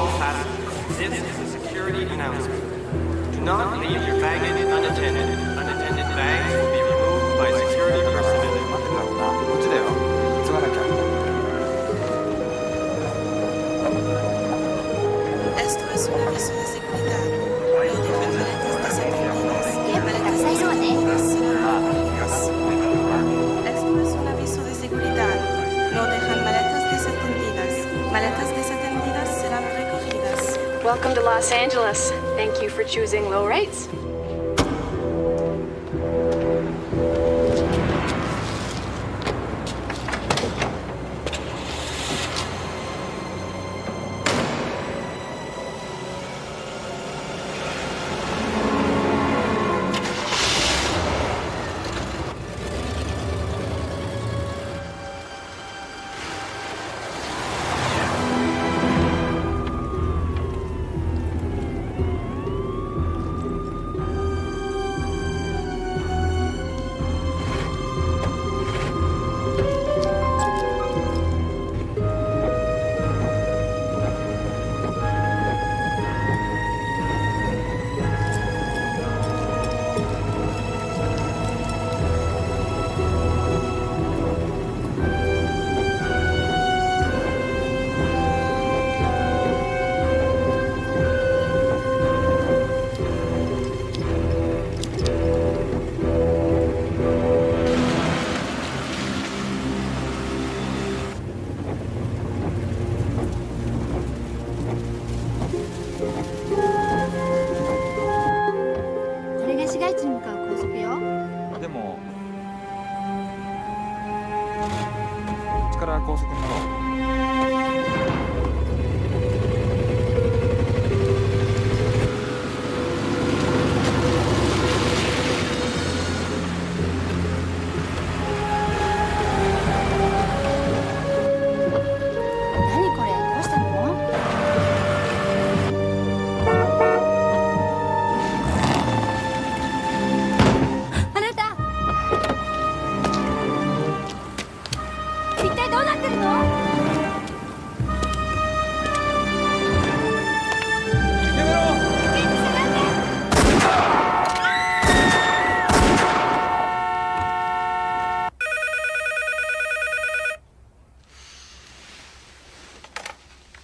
all passengers. This is a security announcement. Do not leave your baggage unattended. Unattended bags will be removed by security personnel. 待ってんだろうな。こっちだよ。急がなきゃ。Esto es un aviso de seguridad. No dejen maletas desatendidas. Maletas desatendidas serán recogidas. Esto es un aviso de seguridad. No dejan maletas desatendidas. Maletas desatendidas serán recogidas. Welcome to Los Angeles. Thank you for choosing low rates.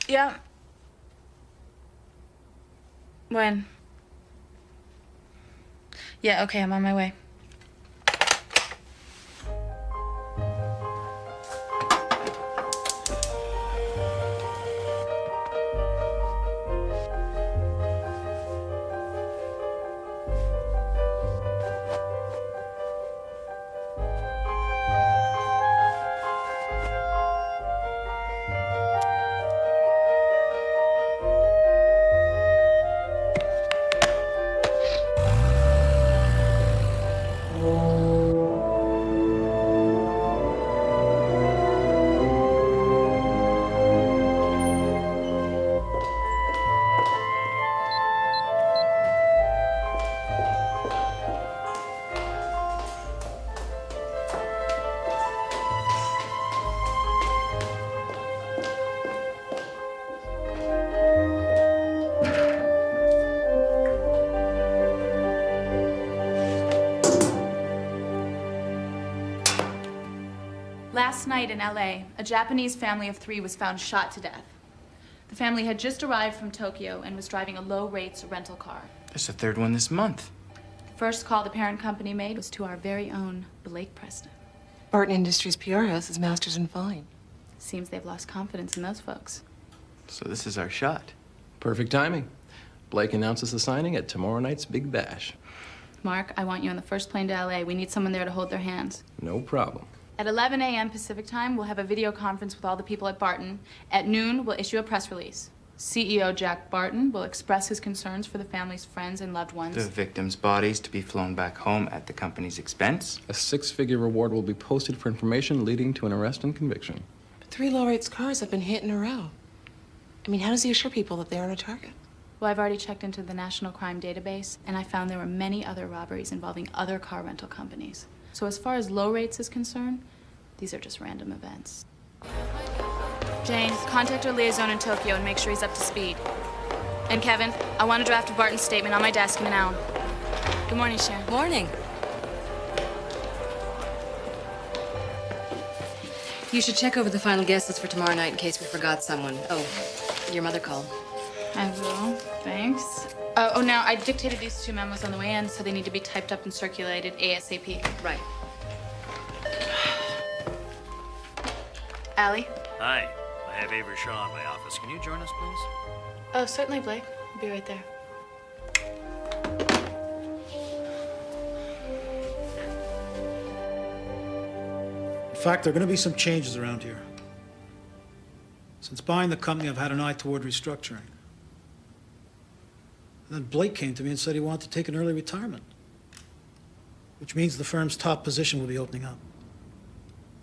Yeah. When? Yeah, okay, I'm on my way. Last night in LA, a Japanese family of 3 was found shot to death. The family had just arrived from Tokyo and was driving a low-rates rental car. There's a third one this month. The first call the parent company made was to our very own Blake Preston. Barton Industries PR has his master's in fine. Seems they've lost confidence in those folks. So this is our shot. Perfect timing. Blake announces the signing at tomorrow night's Big Bash. Mark, I want you on the first plane to LA. We need someone there to hold their hands. No problem. At 11 a.m. Pacific time, we'll have a video conference with all the people at Barton. At noon, we'll issue a press release. CEO Jack Barton will express his concerns for the family's friends and loved ones. The victims' bodies to be flown back home at the company's expense. A 6-figure reward will be posted for information leading to an arrest and conviction. But 3 low-rates cars have been hit in a row. I mean, how does he assure people that they aren't a target? Well, I've already checked into the National Crime Database, and I found there were many other robberies involving other car rental companies. So as far as low rates is concerned, these are just random events. Jane, contact our liaison in Tokyo and make sure he's up to speed. And Kevin, I want to draft a Barton statement on my desk in an hour. Good morning, Sharon. Morning. You should check over the final guest list for tomorrow night in case we forgot someone. Oh, your mother called. I will. Thanks. Oh, now I dictated these 2 memos on the way in, so they need to be typed up and circulated ASAP. Right. Allie? Hi, I have Avery Shaw in my office. Can you join us, please? Oh, certainly, Blake. I'll be right there. In fact, there are going to be some changes around here. Since buying the company, I've had an eye toward restructuring. And then Blake came to me and said he wanted to take an early retirement, which means the firm's top position will be opening up.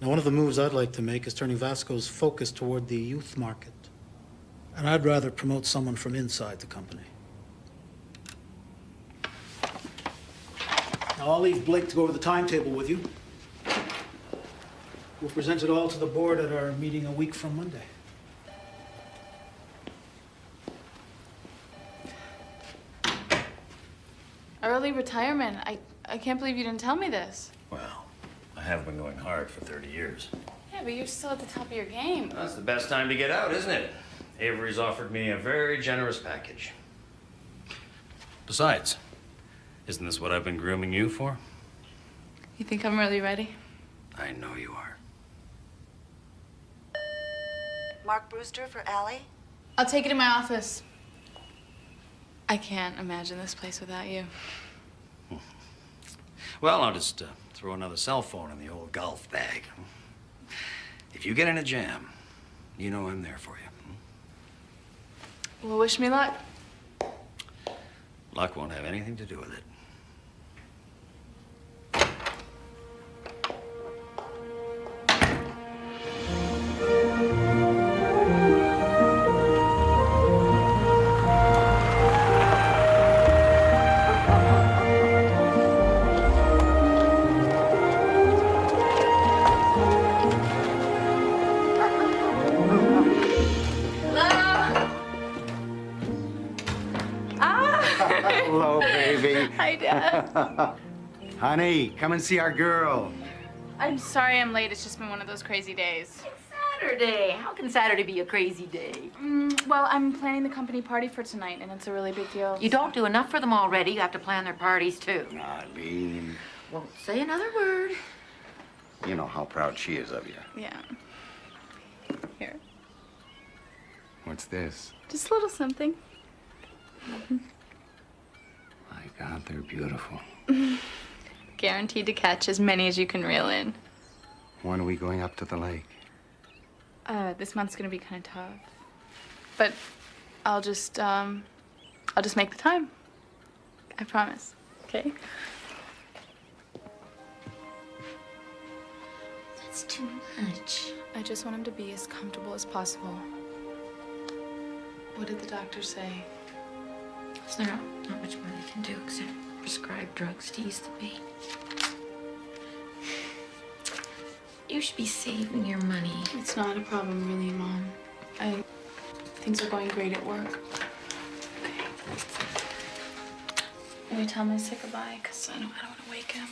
Now, one of the moves I'd like to make is turning Vasco's focus toward the youth market. And I'd rather promote someone from inside the company. Now, I'll leave Blake to go over the timetable with you. We'll present it all to the board at our meeting a week from Monday. Early retirement. I can't believe you didn't tell me this. Well, I have been going hard for 30 years. Yeah, but you're still at the top of your game. That's the best time to get out, isn't it? Avery's offered me a very generous package. Besides, isn't this what I've been grooming you for? You think I'm really ready? I know you are. Mark Brewster for Allie? I'll take it in my office. I can't imagine this place without you. Well, I'll just throw another cell phone in the old golf bag. If you get in a jam, you know I'm there for you. Well, wish me luck. Luck won't have anything to do with it. Hello, baby. Hi, Dad. Honey, come and see our girl. I'm sorry I'm late. It's just been one of those crazy days. Saturday. How can Saturday be a crazy day? Well, I'm planning the company party for tonight, and it's a really big deal. You don't do enough for them already. You have to plan their parties, too. Arlene, Won't say another word. you know how proud she is of you. Yeah. Here. What's this? Just a little something. My God, they're beautiful. Guaranteed to catch as many as you can reel in. When are we going up to the lake? This month's gonna be kind of tough. But I'll just make the time. I promise. Okay? That's too much. I just want him to be as comfortable as possible. What did the doctor say? There's not much more they can do except prescribe drugs to ease the pain. You should be saving your money. It's not a problem, really, Mom. Things are going great at work. Okay. Will you tell him I say goodbye? Because I don't want to wake him.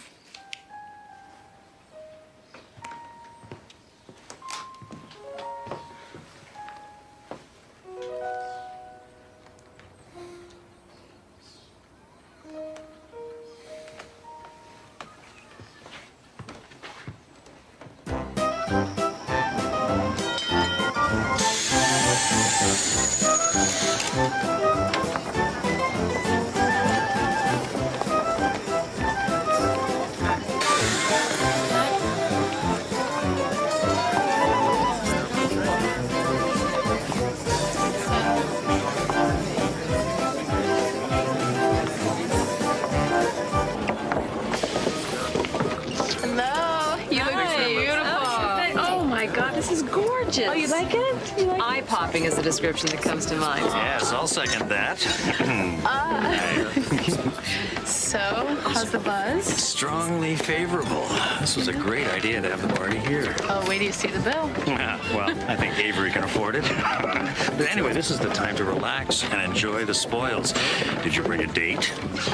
Oh, you like it? Eye-popping is the description that comes to mind. Yes, I'll second that. So, how's the buzz? Strongly favorable. This was a great idea to have the party here. Oh, wait till you see the bill. Well, I think Avery can afford it. But anyway, this is the time to relax and enjoy the spoils. Did you bring a date?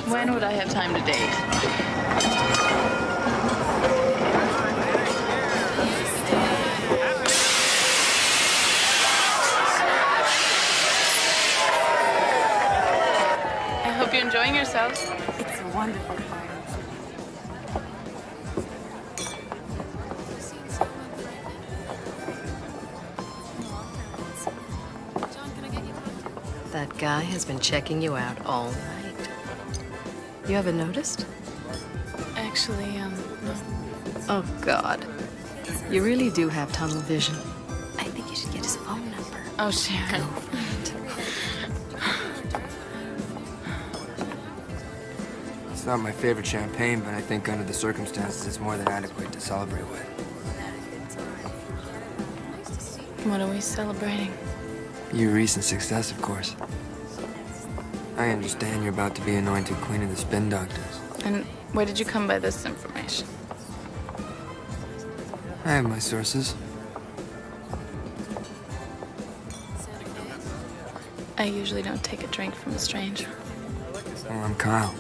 When would I have time to date? I hope you're enjoying yourselves. It's a wonderful party. That guy has been checking you out all night. You haven't noticed? Actually, no. Oh, God. You really do have tunnel vision. I think you should get his phone number. Oh, Sharon. It's not my favorite champagne, but I think under the circumstances, it's more than adequate to celebrate with. What are we celebrating? Your recent success, of course. I understand you're about to be anointed queen of the spin doctors. And where did you come by this information? I have my sources. I usually don't take a drink from a stranger. Well, I'm Kyle.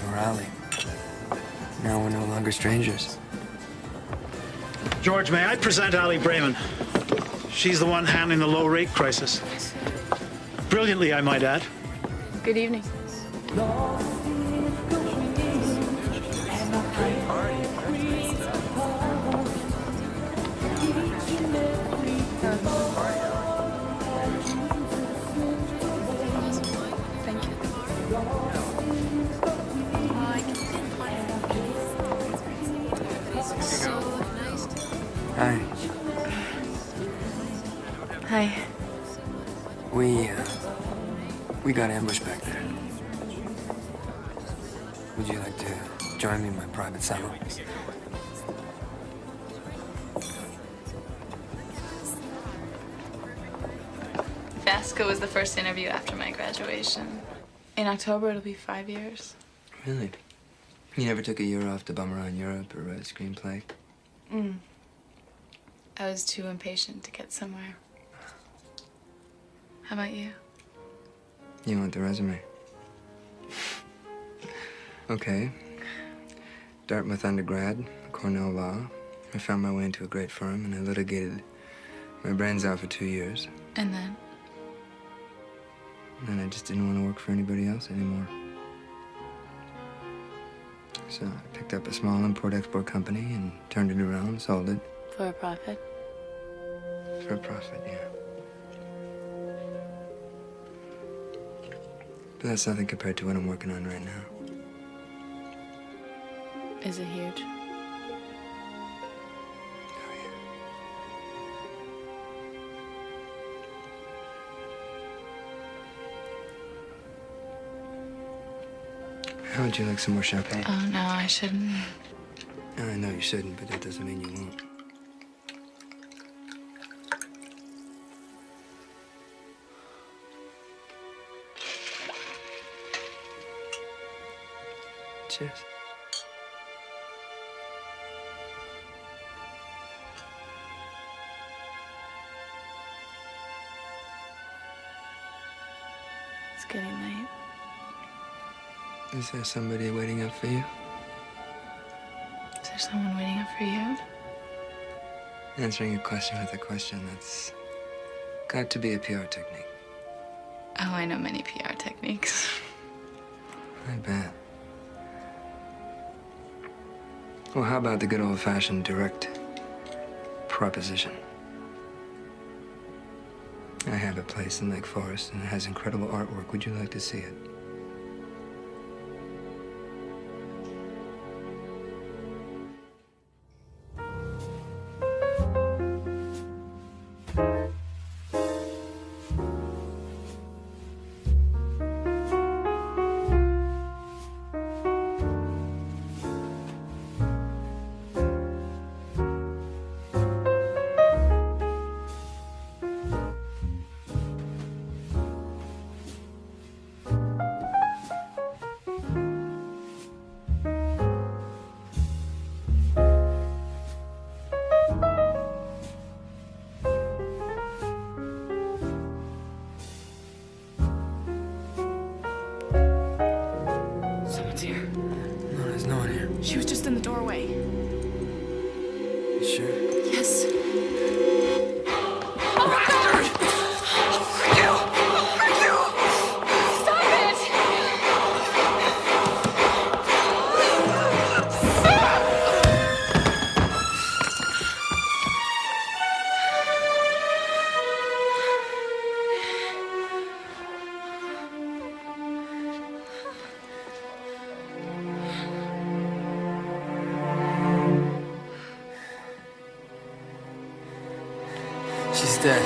You're Allie. Now we're no longer strangers. George, may I present Allie Brayman? She's the one handling the low rate crisis. Brilliantly, I might add. Good evening. Thank you. Hi. Hi. We got ambushed back there. Would you like to join me in my private salon? Vasco was the first interview after my graduation. In October, it'll be 5 years. Really? You never took a year off to bum around Europe or write a screenplay? I was too impatient to get somewhere. How about you? You want the resume? Okay. Dartmouth undergrad, Cornell Law. I found my way into a great firm and I litigated my brains out for 2 years. And then? And I just didn't want to work for anybody else anymore. So I picked up a small import-export company and turned it around, sold it. For a profit? For a profit, yeah. But that's nothing compared to what I'm working on right now. Is it huge? How would you like some more champagne? Oh, no, I shouldn't. I know you shouldn't, but that doesn't mean you won't. Cheers. It's getting late. Is there somebody waiting up for you? Is there someone waiting up for you? Answering a question with a question, that's got to be a PR technique. Oh, I know many PR techniques. I bet. Well, how about the good old-fashioned direct proposition? I have a place in Lake Forest, and it has incredible artwork. Would you like to see it? She was just in the doorway. You sure? Yes. She's dead.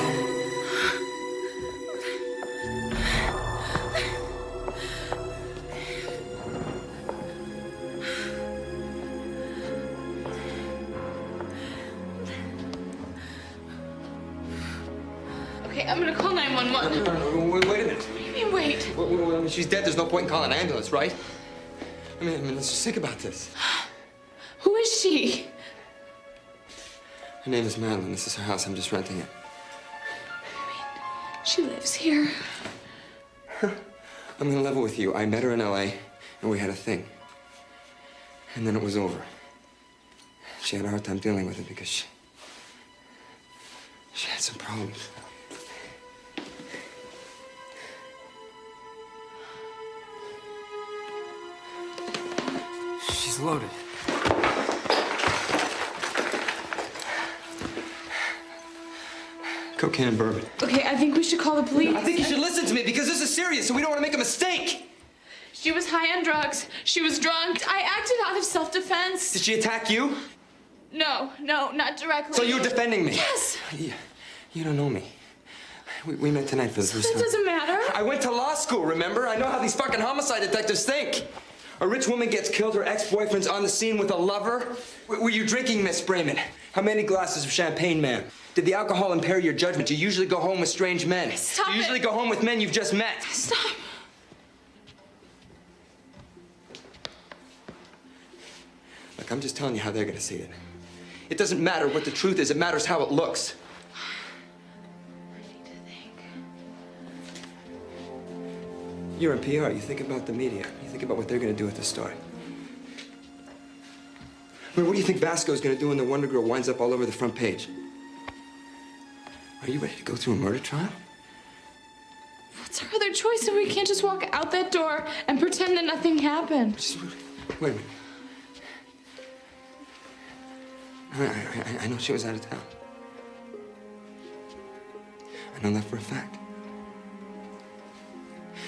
Okay, I'm gonna call 911. No, wait a minute. What do you mean, wait? I mean, she's dead. There's no point in calling an ambulance, right? I mean, let's just think about this. Who is she? Her name is Madeline. This is her house. I'm just renting it. She lives here. I'm gonna level with you. I met her in LA, and we had a thing. And then it was over. She had a hard time dealing with it because she had some problems. She's loaded. Cocaine and bourbon. Okay, I think we should call the police. I think you should listen to me because this is serious and we don't want to make a mistake. She was high on drugs. She was drunk. I acted out of self-defense. Did she attack you? No, not directly. So you're defending me? Yes. You don't know me. We met tonight for the first time. That doesn't matter. I went to law school, remember? I know how these fucking homicide detectives think. A rich woman gets killed, her ex-boyfriend's on the scene with a lover. Were you drinking, Miss Brayman? How many glasses of champagne, ma'am? Did the alcohol impair your judgment? Do you usually go home with strange men? Stop Do you usually go home with men you've just met? Stop. Look, I'm just telling you how they're gonna see it. It doesn't matter what the truth is, it matters how it looks. I need to think. You're in PR, you think about the media. You think about what they're gonna do with the story. I mean, what do you think Vasco's gonna do when the Wonder Girl winds up all over the front page? Are you ready to go through a murder trial? What's our other choice if we can't just walk out that door and pretend that nothing happened? Just wait a minute. I know she was out of town. I know that for a fact.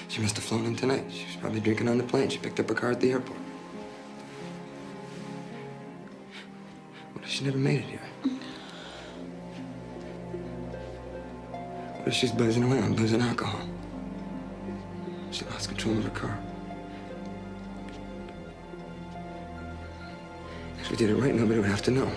She must have flown in tonight. She was probably drinking on the plane. She picked up her car at the airport. What if she never made it here? What if she's buzzing away on booze and alcohol? She lost control of her car. If we did it right, nobody would have to know.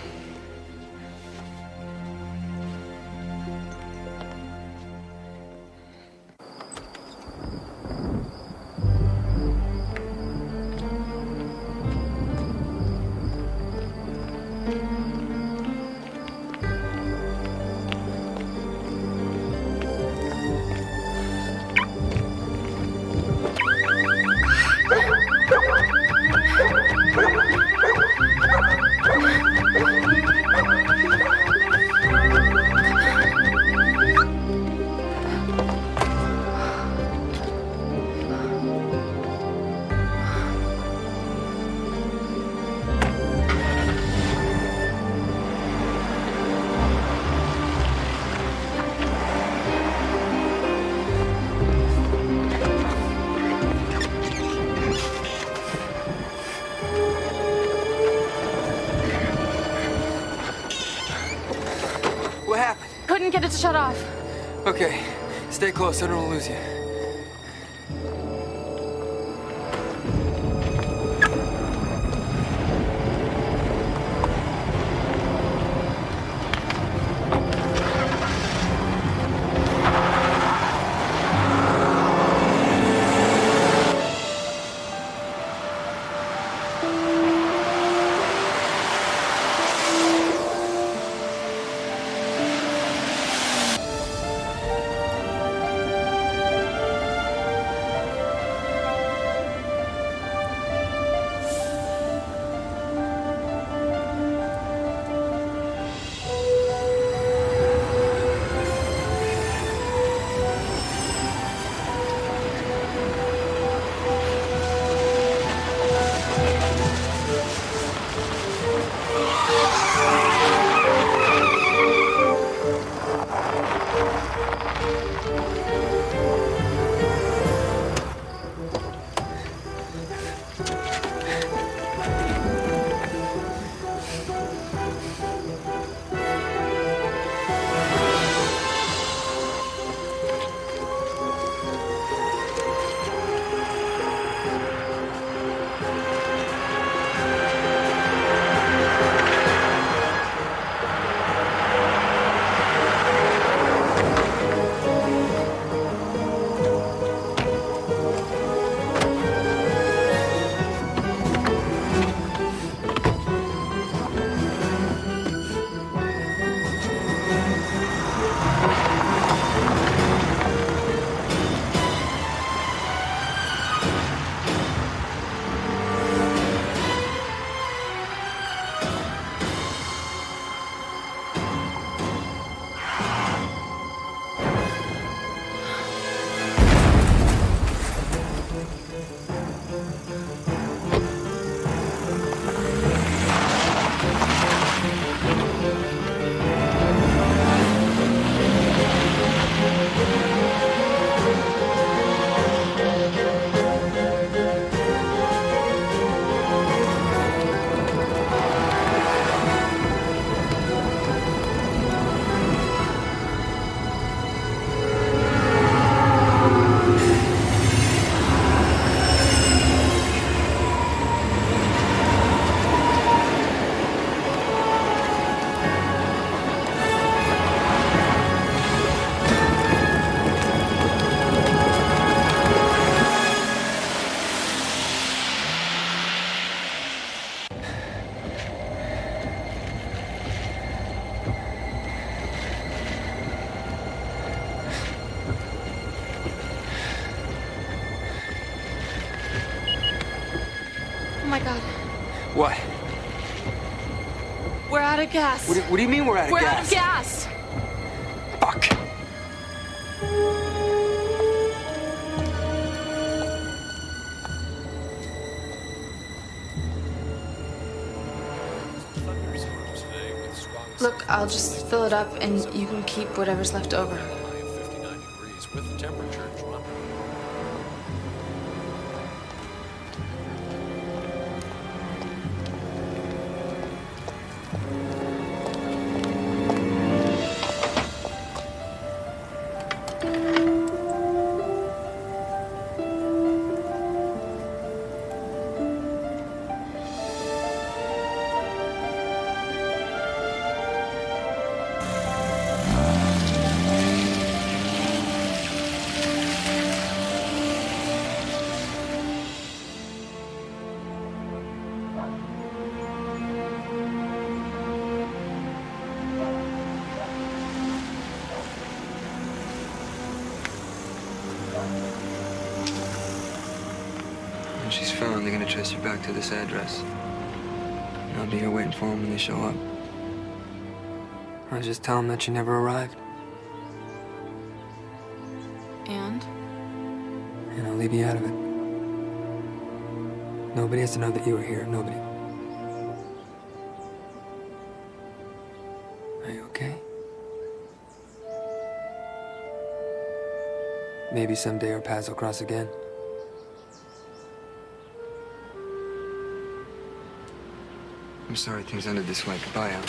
What happened? Couldn't get it to shut off. Okay, stay close. I don't want to lose you. my God. What? We're out of gas. What do you mean we're out of We're gas? out of gas. Fuck. Look, I'll just fill it up and you can keep whatever's left over. 59 degrees with the temperature dropping. When she's found, they're gonna trace her back to this address. And I'll be here waiting for them when they show up. Or just tell them that you never arrived. And? And I'll leave you out of it. Nobody has to know that you were here. Nobody. Are you okay? Maybe someday our paths will cross again. I'm sorry things ended this way. Goodbye, Al.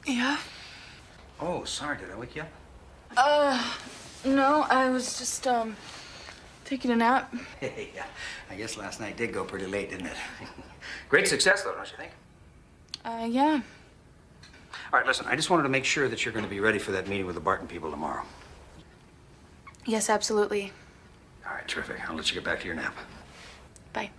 Yeah? Oh, sorry, did I wake you up? No, I was just, taking a nap. Hey, I guess last night did go pretty late, didn't it? Great success, though, don't you think? Yeah. All right, listen, I just wanted to make sure that you're going to be ready for that meeting with the Barton people tomorrow. Yes, absolutely. All right, terrific. I'll let you get back to your nap. Bye.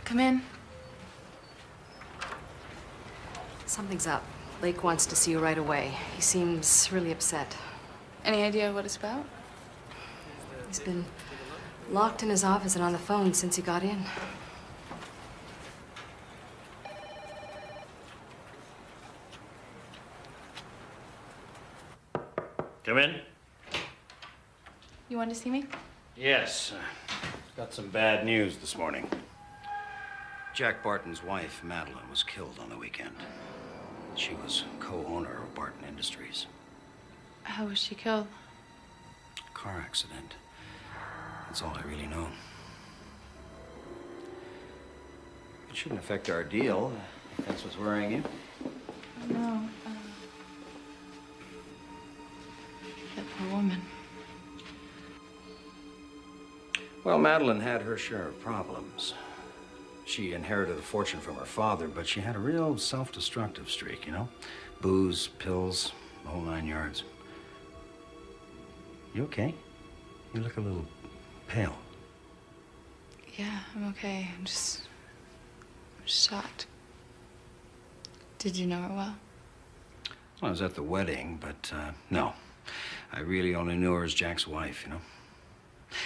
Come in. Something's up. Lake wants to see you right away. He seems really upset. Any idea what it's about? He's been locked in his office and on the phone since he got in. Come in. You wanted to see me? Yes. Got some bad news this morning. Jack Barton's wife, Madeline, was killed on the weekend. She was co-owner of Barton Industries. How was she killed? Car accident. That's all I really know. It shouldn't affect our deal. If that's what's worrying you. No. That poor woman. Well, Madeline had her share of problems. She inherited a fortune from her father, but she had a real self-destructive streak, you know? Booze, pills, the whole 9 yards. You okay? You look a little pale. Yeah, I'm okay. I'm just shocked. Did you know her well? Well, I was at the wedding, but no. I really only knew her as Jack's wife, you know?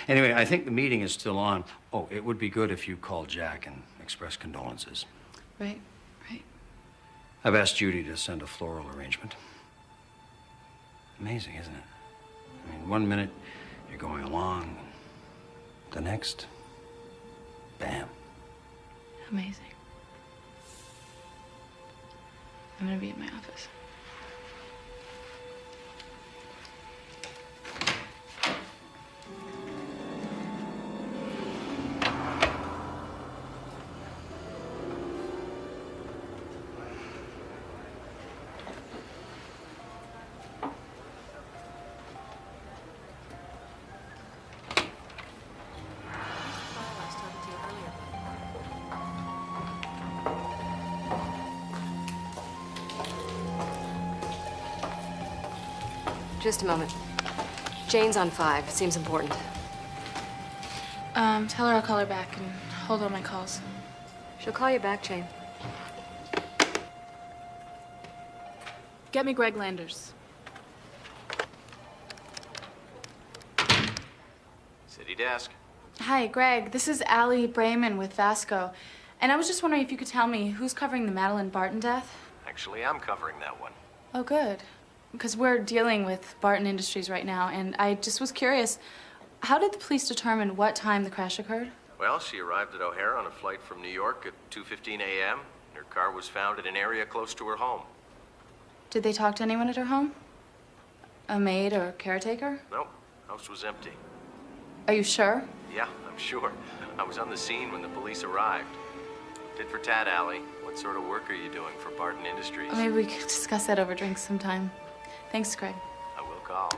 Anyway, I think the meeting is still on. Oh, it would be good if you called Jack and expressed condolences. Right, right. I've asked Judy to send a floral arrangement. Amazing, isn't it? I mean, 1 minute you're going along, the next, bam. Amazing. I'm gonna be in my office. Just a moment. Jane's on 5. Seems important. Tell her I'll call her back and hold all my calls. She'll call you back, Jane. Get me Greg Landers. City desk. Hi, Greg. This is Allie Brayman with Vasco. And I was just wondering if you could tell me who's covering the Madeline Barton death? Actually, I'm covering that one. Oh, good. Because we're dealing with Barton Industries right now, and I just was curious, how did the police determine what time the crash occurred? Well, she arrived at O'Hare on a flight from New York at 2:15 a.m. Her car was found in an area close to her home. Did they talk to anyone at her home? A maid or caretaker? Nope, house was empty. Are you sure? Yeah, I'm sure. I was on the scene when the police arrived. Tit for tat, Allie. What sort of work are you doing for Barton Industries? Maybe we could discuss that over drinks sometime. Thanks, Greg. I will call.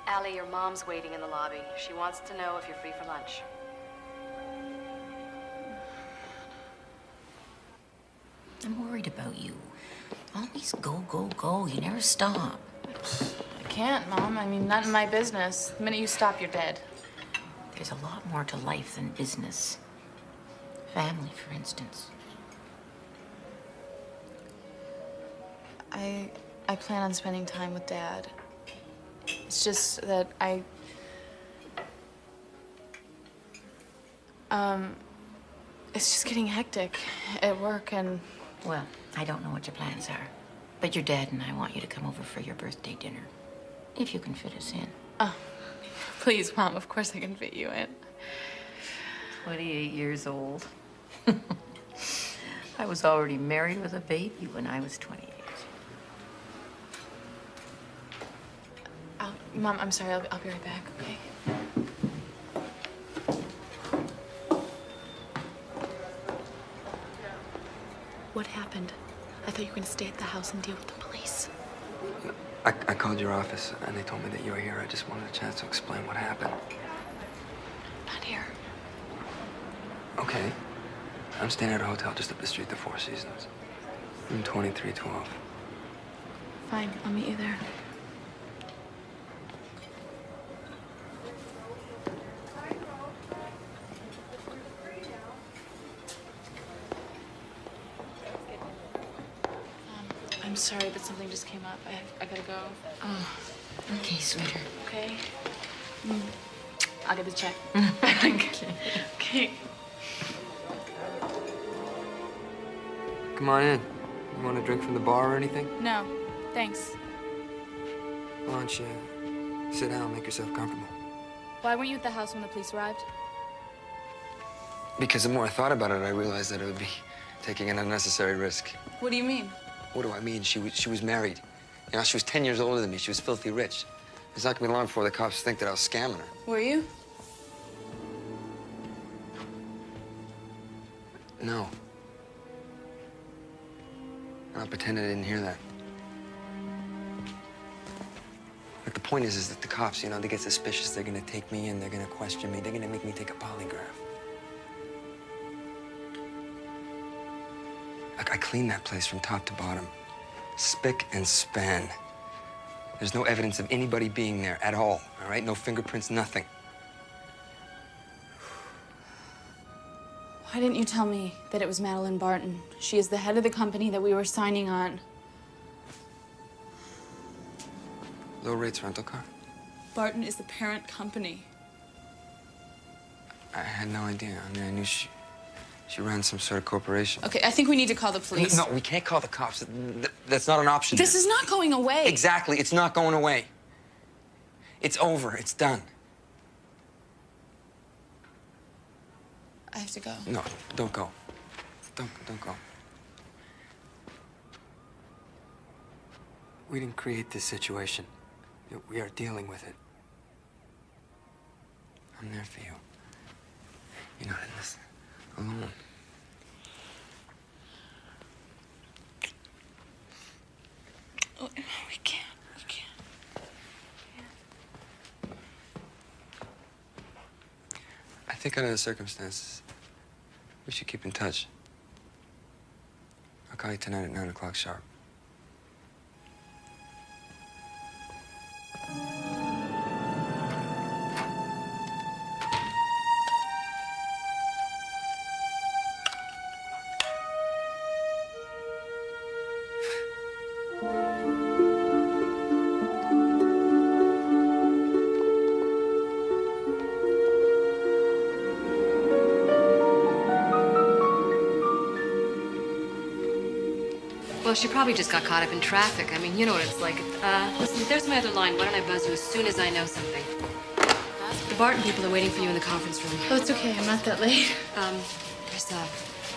Allie, your mom's waiting in the lobby. She wants to know if you're free for lunch. I'm worried about you. Always go, go, go. You never stop. I can't, Mom. I mean, not in my business. The minute you stop, you're dead. There's a lot more to life than business. Family, for instance. I plan on spending time with Dad. It's just that it's just getting hectic at work and... Well, I don't know what your plans are, but your dad and I want you to come over for your birthday dinner, if you can fit us in. Oh, please, Mom, of course I can fit you in. 28 years old. I was already married with a baby when I was 28. Mom, I'm sorry, I'll be right back, okay? What happened? I thought you were going to stay at the house and deal with the police. I called your office, and they told me that you were here. I just wanted a chance to explain what happened. Not here. Okay. I'm staying at a hotel just up the street, the Four Seasons. Room 2312. Fine, I'll meet you there. I'm sorry, but something just came up. I gotta go. Oh, okay, sweetheart. Okay? I'll get the check. Okay. Okay. Come on in. You want a drink from the bar or anything? No, thanks. Why don't you sit down, make yourself comfortable? Why weren't you at the house when the police arrived? Because the more I thought about it, I realized that it would be taking an unnecessary risk. What do you mean? What do I mean? She was married. You know, she was 10 years older than me. She was filthy rich. It's not gonna be long before the cops think that I was scamming her. Were you? No. I'll pretend I didn't hear that. But the point is that the cops, you know, they get suspicious. They're gonna take me in. They're gonna question me. They're gonna make me take a polygraph. Look, I cleaned that place from top to bottom. Spick and span. There's no evidence of anybody being there at all right? No fingerprints, nothing. Why didn't you tell me that it was Madeline Barton? She is the head of the company that we were signing on. Low rates rental car? Barton is the parent company. I had no idea. I mean, I knew she ran some sort of corporation. Okay, I think we need to call the police. No, we can't call the cops. That's not an option. This is not going away. Exactly. It's not going away. It's over. It's done. I have to go. No, don't go. Don't go. We didn't create this situation. We are dealing with it. I'm there for you. You're not in this alone. Oh, we can't. I think under the circumstances, we should keep in touch. I'll call you tonight at 9 o'clock sharp. Well, she probably just got caught up in traffic. I mean, you know what it's like. Listen, there's my other line. Why don't I buzz you as soon as I know something? The Barton people are waiting for you in the conference room. Oh, it's okay. I'm not that late. There's a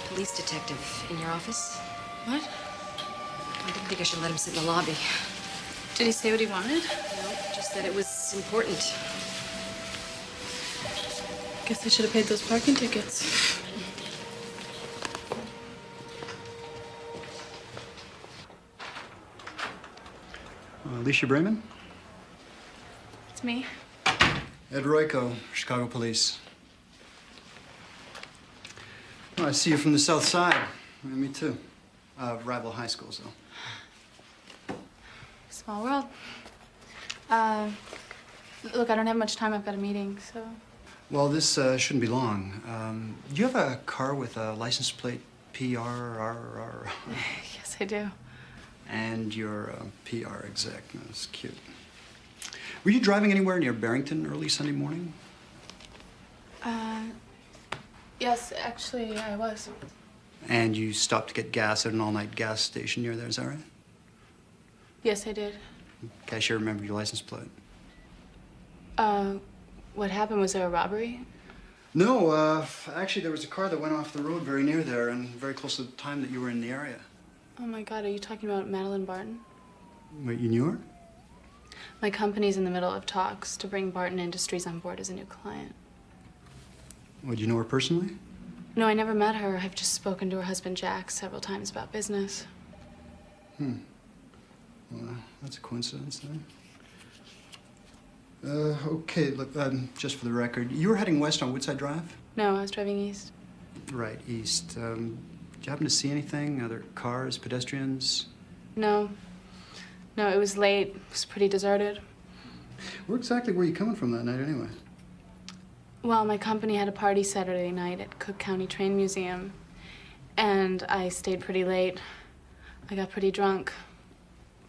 police detective in your office. What? I didn't think I should let him sit in the lobby. Did he say what he wanted? No, just that it was important. Guess I should have paid those parking tickets. Alicia Brayman? It's me. Ed Royko, Chicago Police. Oh, I see you're from the South Side. Yeah, me too. Rival high schools, though. Small world. Look, I don't have much time. I've got a meeting, so. Well, this shouldn't be long. Do you have a car with a license plate PRRR? Yes, I do. And you're a PR exec. That's cute. Were you driving anywhere near Barrington early Sunday morning? Yes, actually, I was. And you stopped to get gas at an all-night gas station near there, is that right? Yes, I did. Cashier remembered your license plate. What happened? Was there a robbery? No, actually, there was a car that went off the road very near there and very close to the time that you were in the area. Oh my God, are you talking about Madeline Barton? Wait, you knew her? My company's in the middle of talks to bring Barton Industries on board as a new client. Well, do you know her personally? No, I never met her. I've just spoken to her husband, Jack, several times about business. Well, that's a coincidence, then. Okay, look, just for the record, you were heading west on Woodside Drive? No, I was driving east. Right, east. Did you happen to see anything? Other cars, pedestrians? No. No, it was late. It was pretty deserted. Where exactly were you coming from that night, anyway? Well, my company had a party Saturday night at Cook County Train Museum, and I stayed pretty late. I got pretty drunk.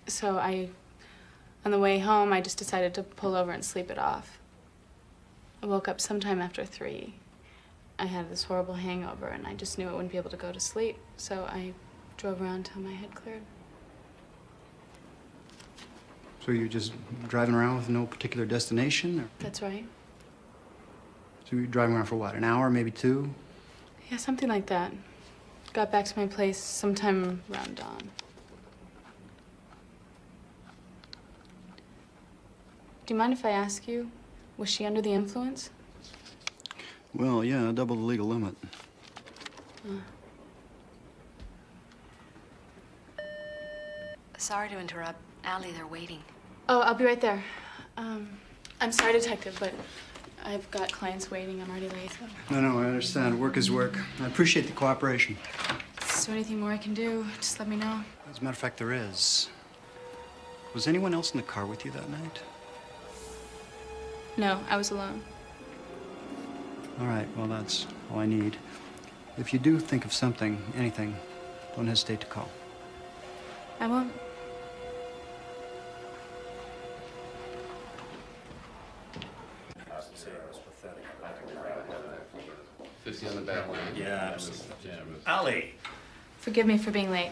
So on the way home, I just decided to pull over and sleep it off. I woke up sometime after 3. I had this horrible hangover, and I just knew I wouldn't be able to go to sleep, so I drove around till my head cleared. So you were just driving around with no particular destination? Or? That's right. So you were driving around for what, an hour, maybe 2? Yeah, something like that. Got back to my place sometime around dawn. Do you mind if I ask you, was she under the influence? Well, yeah, double the legal limit. Sorry to interrupt. Allie, they're waiting. Oh, I'll be right there. I'm sorry, Detective, but I've got clients waiting. I'm already late. No, I understand. Work is work. I appreciate the cooperation. Is there anything more I can do? Just let me know. As a matter of fact, there is. Was anyone else in the car with you that night? No, I was alone. All right, well, that's all I need. If you do think of something, anything, don't hesitate to call. I won't. On the back line. Yeah, absolutely. Allie, Forgive me for being late.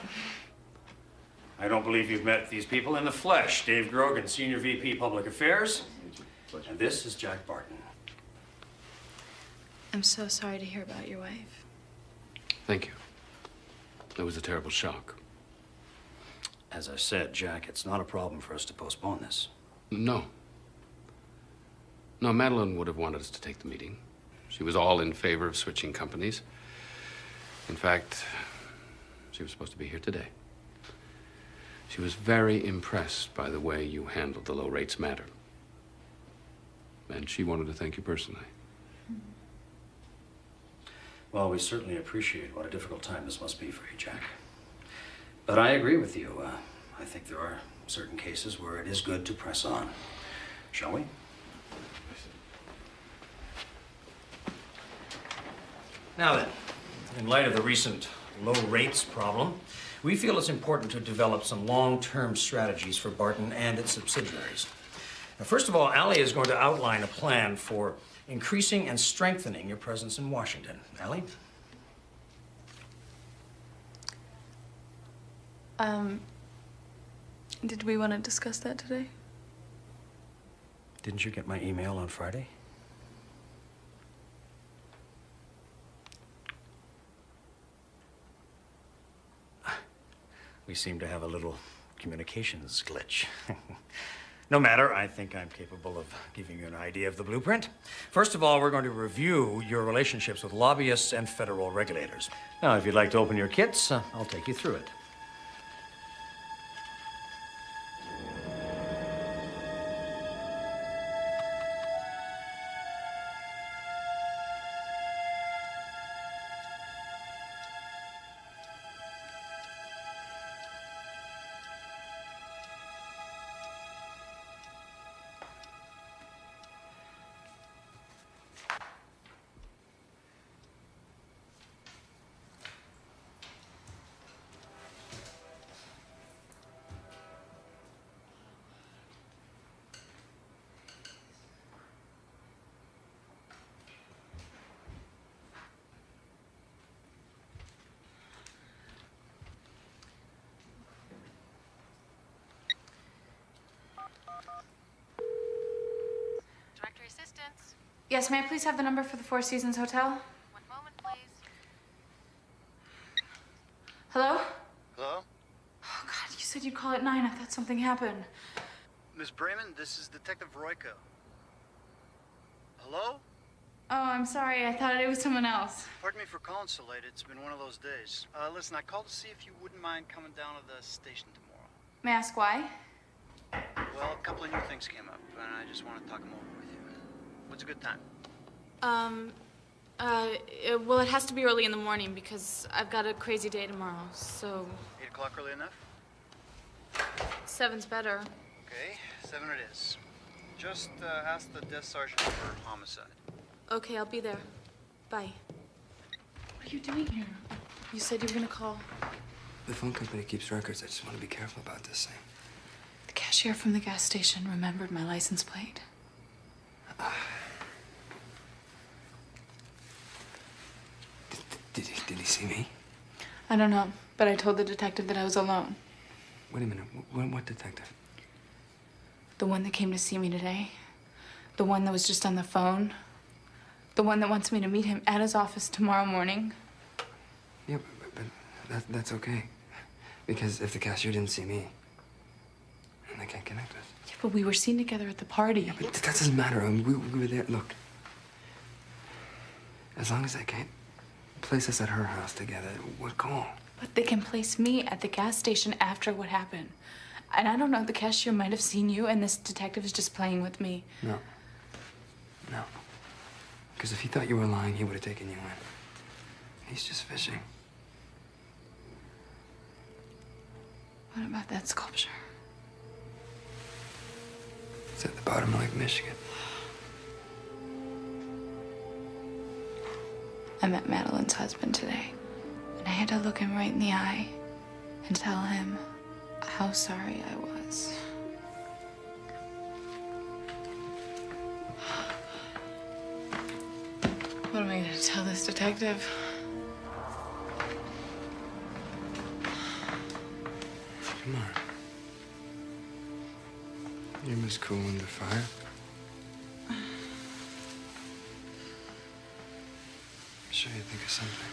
I don't believe you've met these people in the flesh. Dave Grogan, Senior VP Public Affairs. And this is Jack Barton. I'm so sorry to hear about your wife. Thank you. It was a terrible shock. As I said, Jack, it's not a problem for us to postpone this. No. No, Madeline would have wanted us to take the meeting. She was all in favor of switching companies. In fact, she was supposed to be here today. She was very impressed by the way you handled the low rates matter. And she wanted to thank you personally. Well, we certainly appreciate what a difficult time this must be for you, Jack. But I agree with you. I think there are certain cases where it is good to press on. Shall we? Now then, in light of the recent low rates problem, we feel it's important to develop some long-term strategies for Barton and its subsidiaries. Now, first of all, Allie is going to outline a plan for increasing and strengthening your presence in Washington. Allie? Did we want to discuss that today? Didn't you get my email on Friday? We seem to have a little communications glitch. No matter, I think I'm capable of giving you an idea of the blueprint. First of all, we're going to review your relationships with lobbyists and federal regulators. Now, if you'd like to open your kits, I'll take you through it. Directory assistance. Yes, may I please have the number for the Four Seasons Hotel? One moment, please. Hello? Hello? Oh, God, you said you'd call at 9. I thought something happened. Miss Brayman, this is Detective Royko. Hello? Oh, I'm sorry. I thought it was someone else. Pardon me for calling so late. It's been one of those days. Listen, I called to see if you wouldn't mind coming down to the station tomorrow. May I ask why? Well, a couple of new things came up, and I just want to talk them over with you. What's a good time? Well, it has to be early in the morning because I've got a crazy day tomorrow, so... 8 o'clock early enough? 7's better. Okay, 7 it is. Just ask the desk sergeant for homicide. Okay, I'll be there. Bye. What are you doing here? You said you were gonna call. The phone company keeps records. I just want to be careful about this thing. The cashier from the gas station remembered my license plate. Did he see me? I don't know, but I told the detective that I was alone. Wait a minute. What detective? The one that came to see me today. The one that was just on the phone. The one that wants me to meet him at his office tomorrow morning. Yeah, but that's okay. Because if the cashier didn't see me, then they can't connect us. Yeah, but we were seen together at the party. Yeah, but that doesn't matter. I mean, we were there. Look, as long as I can't place us at her house together, we're cool. But they can place me at the gas station after what happened. And I don't know, the cashier might have seen you, and this detective is just playing with me. No. No. Because if he thought you were lying, he would have taken you in. He's just fishing. What about that sculpture? It's at the bottom of Lake Michigan. I met Madeline's husband today, and I had to look him right in the eye and tell him how sorry I was. What am I gonna tell this detective? Come on. You must cool under fire. I'm sure you think of something.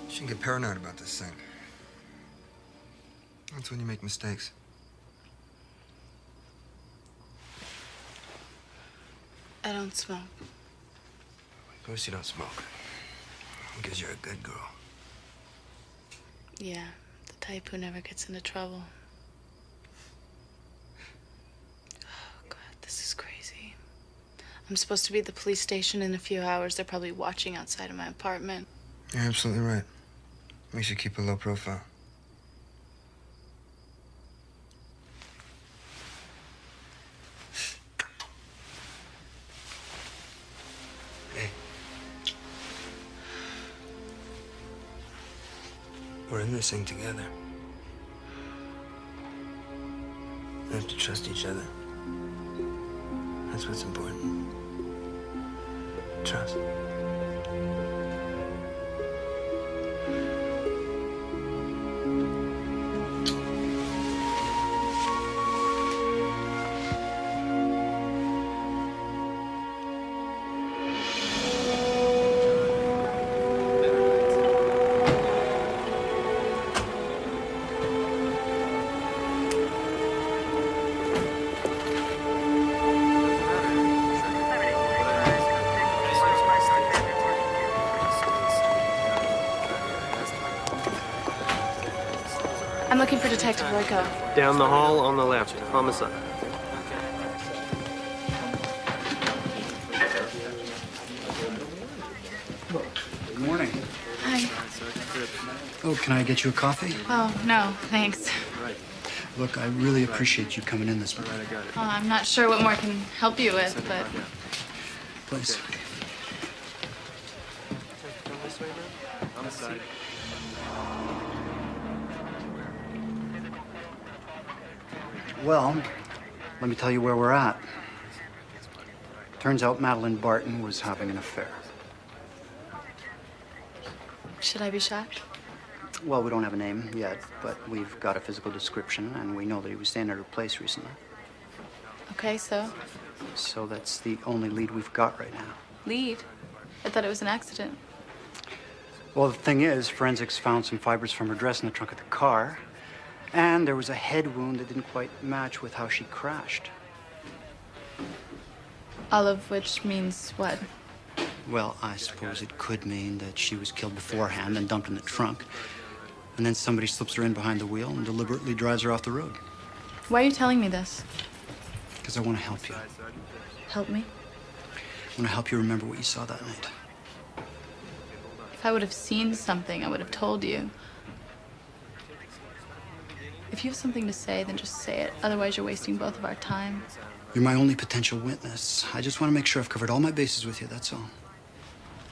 You shouldn't get paranoid about this thing. That's when you make mistakes. I don't smoke. Of course you don't smoke. Because you're a good girl. Yeah, the type who never gets into trouble. Oh, God, this is crazy. I'm supposed to be at the police station in a few hours. They're probably watching outside of my apartment. You're absolutely right. We should keep a low profile. Hey. We're in this thing together. We have to trust each other. That's what's important. Trust. I'm looking for Detective Royko. Down the hall on the left. Homicide. Good morning. Hi. Oh, can I get you a coffee? Oh, no, thanks. Look, I really appreciate you coming in this morning. I'm not sure what more I can help you with, but... Please. Well, let me tell you where we're at. Turns out Madeline Barton was having an affair. Should I be shocked? Well, we don't have a name yet, but we've got a physical description, and we know that he was staying at her place recently. Okay, so? So that's the only lead we've got right now. Lead? I thought it was an accident. Well, the thing is, forensics found some fibers from her dress in the trunk of the car, and there was a head wound that didn't quite match with how she crashed. All of which means what? Well, I suppose it could mean that she was killed beforehand and dumped in the trunk, and then somebody slips her in behind the wheel and deliberately drives her off the road. Why are you telling me this? Because I want to help you. Help me? I want to help you remember what you saw that night. If I would have seen something, I would have told you. If you have something to say, then just say it. Otherwise, you're wasting both of our time. You're my only potential witness. I just want to make sure I've covered all my bases with you, that's all.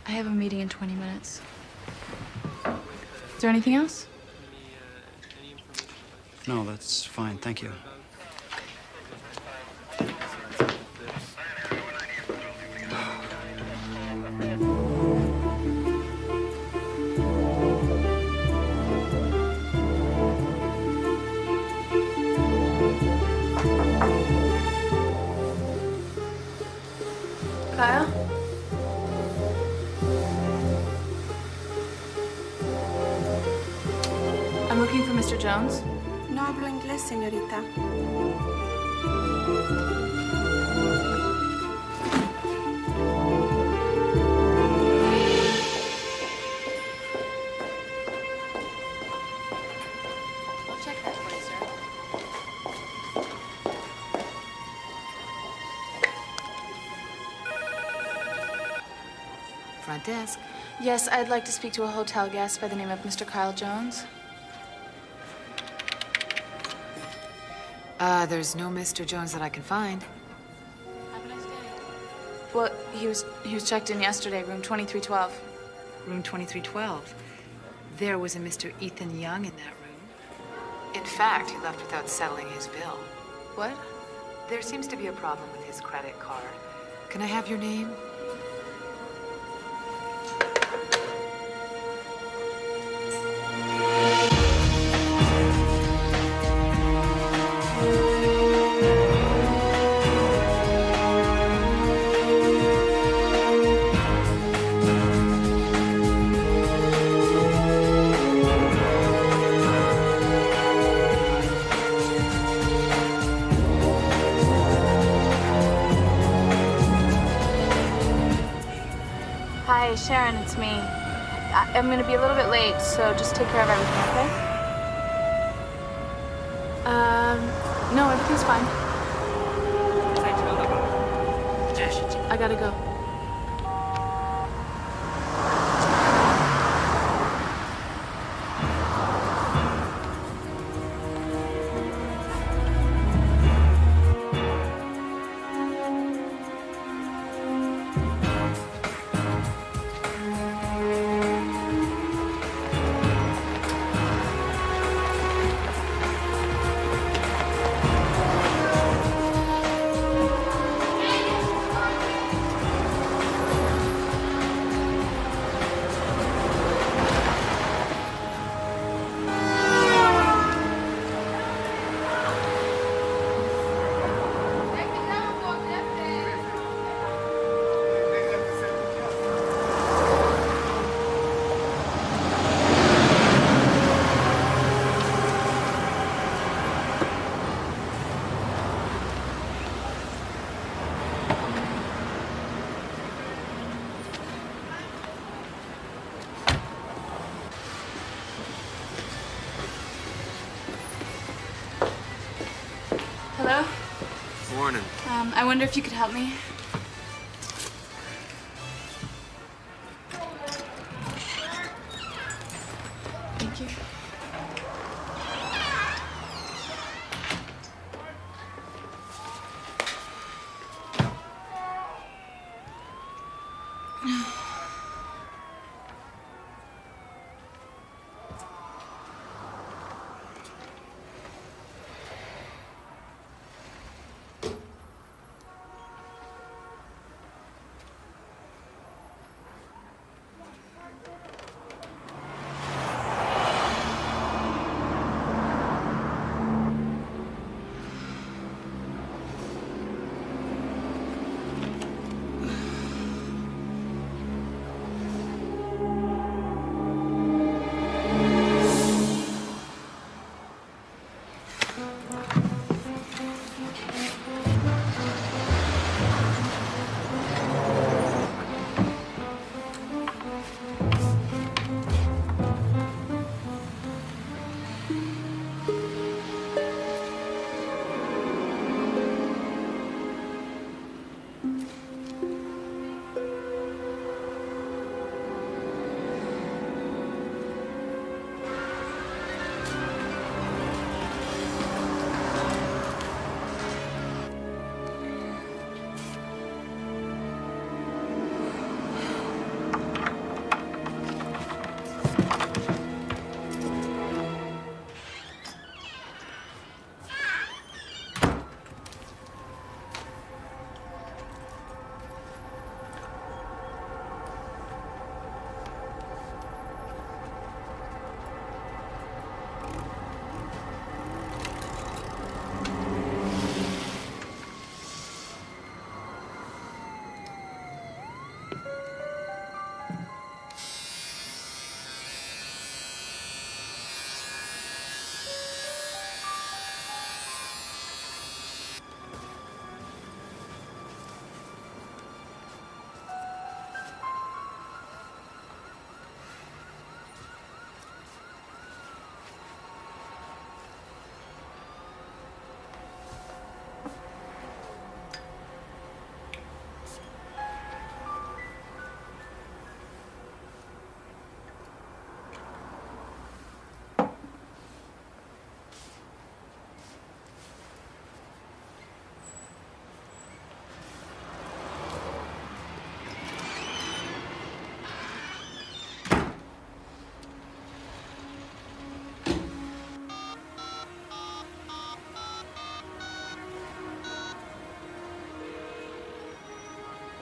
I have a meeting in 20 minutes. Is there anything else? No, that's fine, thank you. Jones? No hablo inglés, señorita. I'll check that for you, sir. Front desk. Yes, I'd like to speak to a hotel guest by the name of Mr. Kyle Jones. There's no Mr. Jones that I can find. Have a nice day. Well, he was checked in yesterday, room 2312. Room 2312. There was a Mr. Ethan Young in that room. In fact, he left without settling his bill. What? There seems to be a problem with his credit card. Can I have your name? Hi, Sharon, it's me. I'm gonna be a little bit late, so just take care of everything, okay? No, everything's fine. I gotta go. Hello? Morning. I wonder if you could help me. Thank you.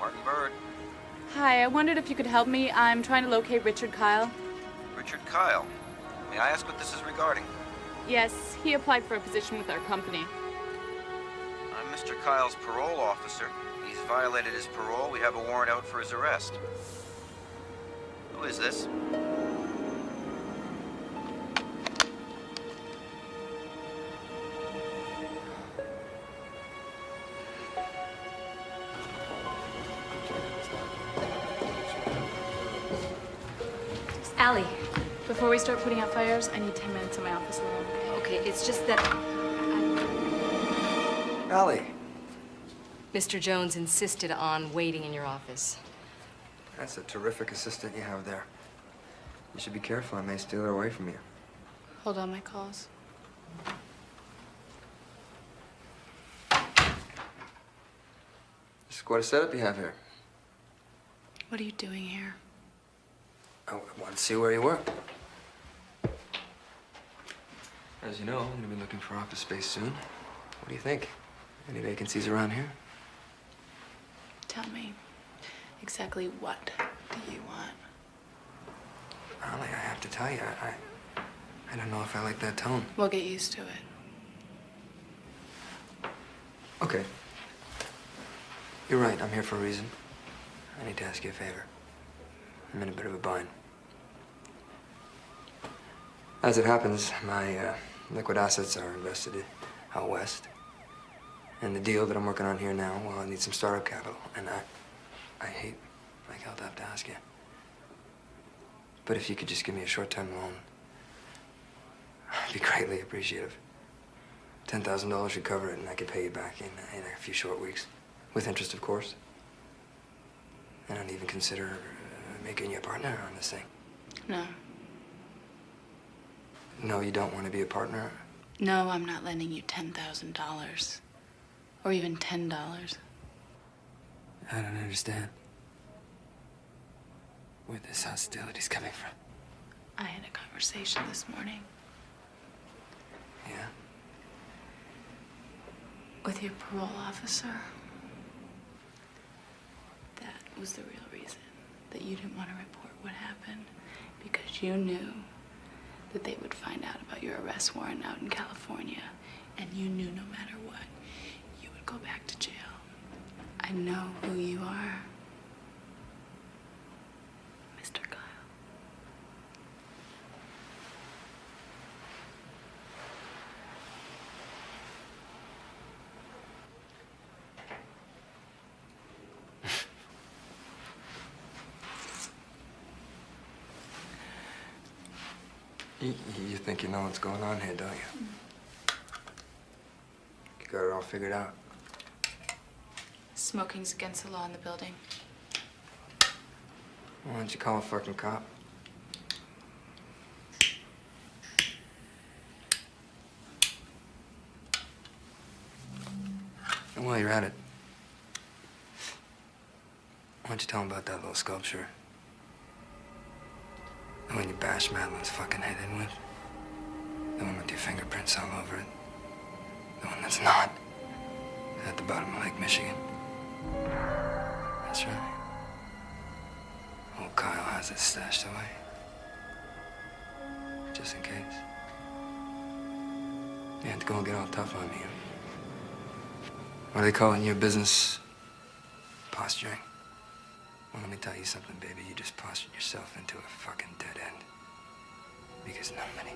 Martin Bird. Hi, I wondered if you could help me. I'm trying to locate Richard Kyle. Richard Kyle. May I ask what this is regarding? Yes, he applied for a position with our company. I'm Mr. Kyle's parole officer. He's violated his parole. We have a warrant out for his arrest. Who is this? Allie. Before we start putting out fires, I need 10 minutes in my office alone. Okay, it's just that Allie. Mr. Jones insisted on waiting in your office. That's a terrific assistant you have there. You should be careful. I may steal her away from you. Hold on my calls. Just quite a setup you have here. What are you doing here? I wanted to see where you were. As you know, I'm gonna be looking for office space soon. What do you think? Any vacancies around here? Tell me, exactly what do you want? Allie, I have to tell you, I don't know if I like that tone. We'll get used to it. Okay. You're right, I'm here for a reason. I need to ask you a favor. I'm in a bit of a bind. As it happens, my liquid assets are invested out west. And the deal that I'm working on here now, well, I need some startup capital. And I hate like hell to have to ask you. But if you could just give me a short-term loan, I'd be greatly appreciative. $10,000 should cover it, and I could pay you back in a few short weeks. With interest, of course. And I'd even consider making you a partner on this thing. No. No, you don't want to be a partner? No, I'm not lending you $10,000. Or even $10. I don't understand where this hostility's coming from. I had a conversation this morning. Yeah? With your parole officer. That was the real reason that you didn't want to report what happened. Because you knew that they would find out about your arrest warrant out in California. And you knew no matter what, you would go back to jail. I know who you are. Mr. Kyle. You think you know what's going on here, don't you? You got it all figured out. Smoking's against the law in the building. Why don't you call a fucking cop? And while you're at it, why don't you tell him about that little sculpture? The one you bashed Madeline's fucking head in with? The one with your fingerprints all over it? The one that's not? At the bottom of Lake Michigan? That's right. Old Kyle has it stashed away. Just in case. You had to go and get all tough on me. What do they call it in your business? Posturing. Well, let me tell you something, baby. You just postured yourself into a fucking dead end. Because nobody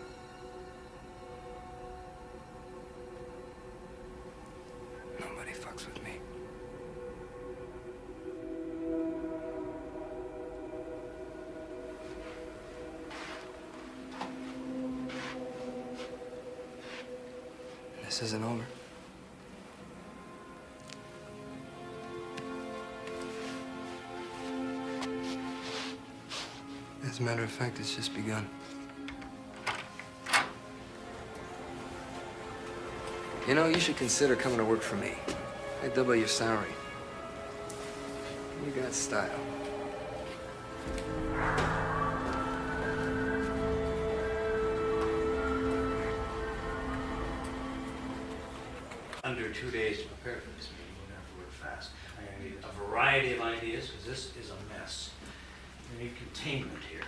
fucks with me. This isn't over. As a matter of fact, it's just begun. You know, you should consider coming to work for me. I double your salary. You got style. Under 2 days to prepare for this meeting, we're going to have to work fast. I'm gonna need a variety of ideas, because this is a mess. We need containment here.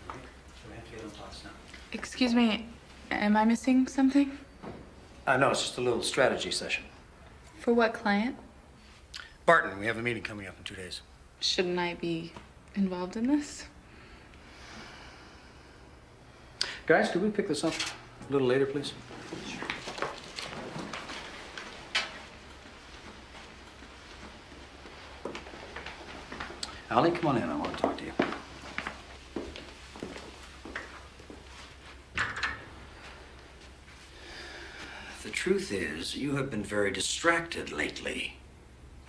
All right? So we have to get on thoughts now. Excuse me, am I missing something? No, it's just a little strategy session. For what client? Barton, we have a meeting coming up in 2 days. Shouldn't I be involved in this? Guys, could we pick this up a little later, please? Allie, come on in. I want to talk to you. The truth is, you have been very distracted lately.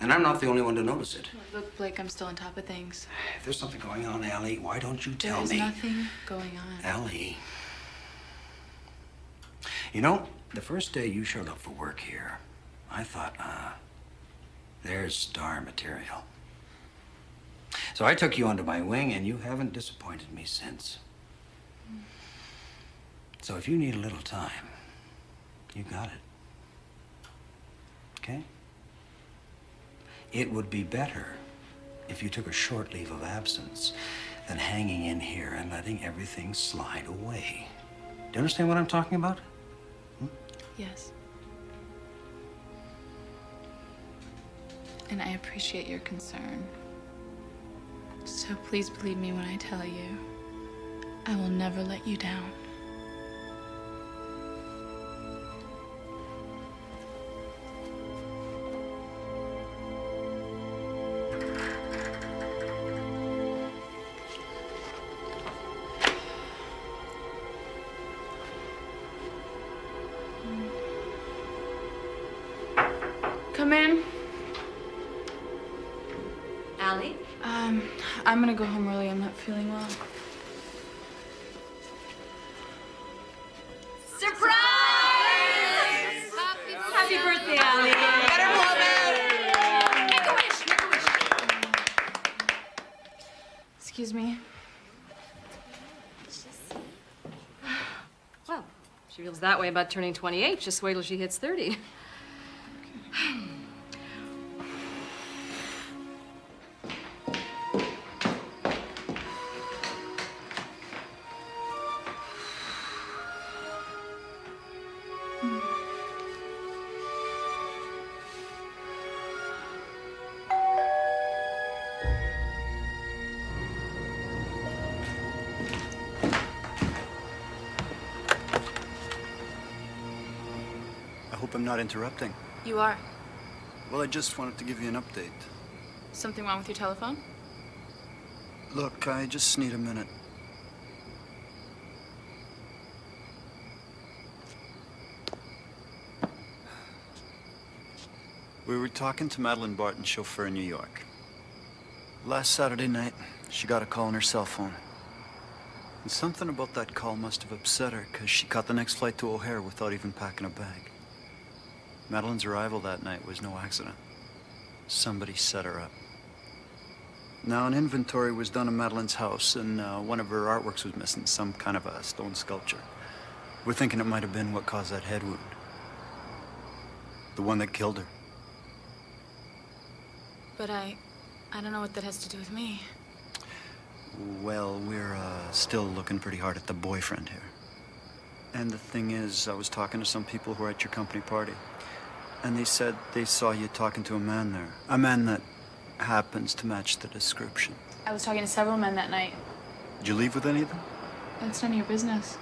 And I'm not the only one to notice it. Look, Blake, I'm still on top of things. If there's something going on, Allie, why don't you tell There's me? nothing going on. Allie. You know, the first day you showed up for work here, I thought, there's star material. So I took you under my wing, and you haven't disappointed me since. So if you need a little time, you got it. Okay? It would be better if you took a short leave of absence than hanging in here and letting everything slide away. Do you understand what I'm talking about? Yes. And I appreciate your concern. So please believe me when I tell you, I will never let you down. Come in. Allie? I'm gonna go home early. I'm not feeling well. Surprise! Happy birthday, Allie. Make a wish, make a wish. Excuse me. Well, she feels that way about turning 28. Just wait till she hits 30. I hope I'm not interrupting. You are. Well, I just wanted to give you an update. Something wrong with your telephone? Look, I just need a minute. We were talking to Madeline Barton's chauffeur in New York. Last Saturday night, she got a call on her cell phone. And something about that call must have upset her, because she caught the next flight to O'Hare without even packing a bag. Madeline's arrival that night was no accident. Somebody set her up. Now, an inventory was done of Madeline's house, and one of her artworks was missing, some kind of a stone sculpture. We're thinking it might have been what caused that head wound. The one that killed her. But I don't know what that has to do with me. Well, we're still looking pretty hard at the boyfriend here. And the thing is, I was talking to some people who were at your company party. And they said they saw you talking to a man there. A man that happens to match the description. I was talking to several men that night. Did you leave with any of them? That's none of your business.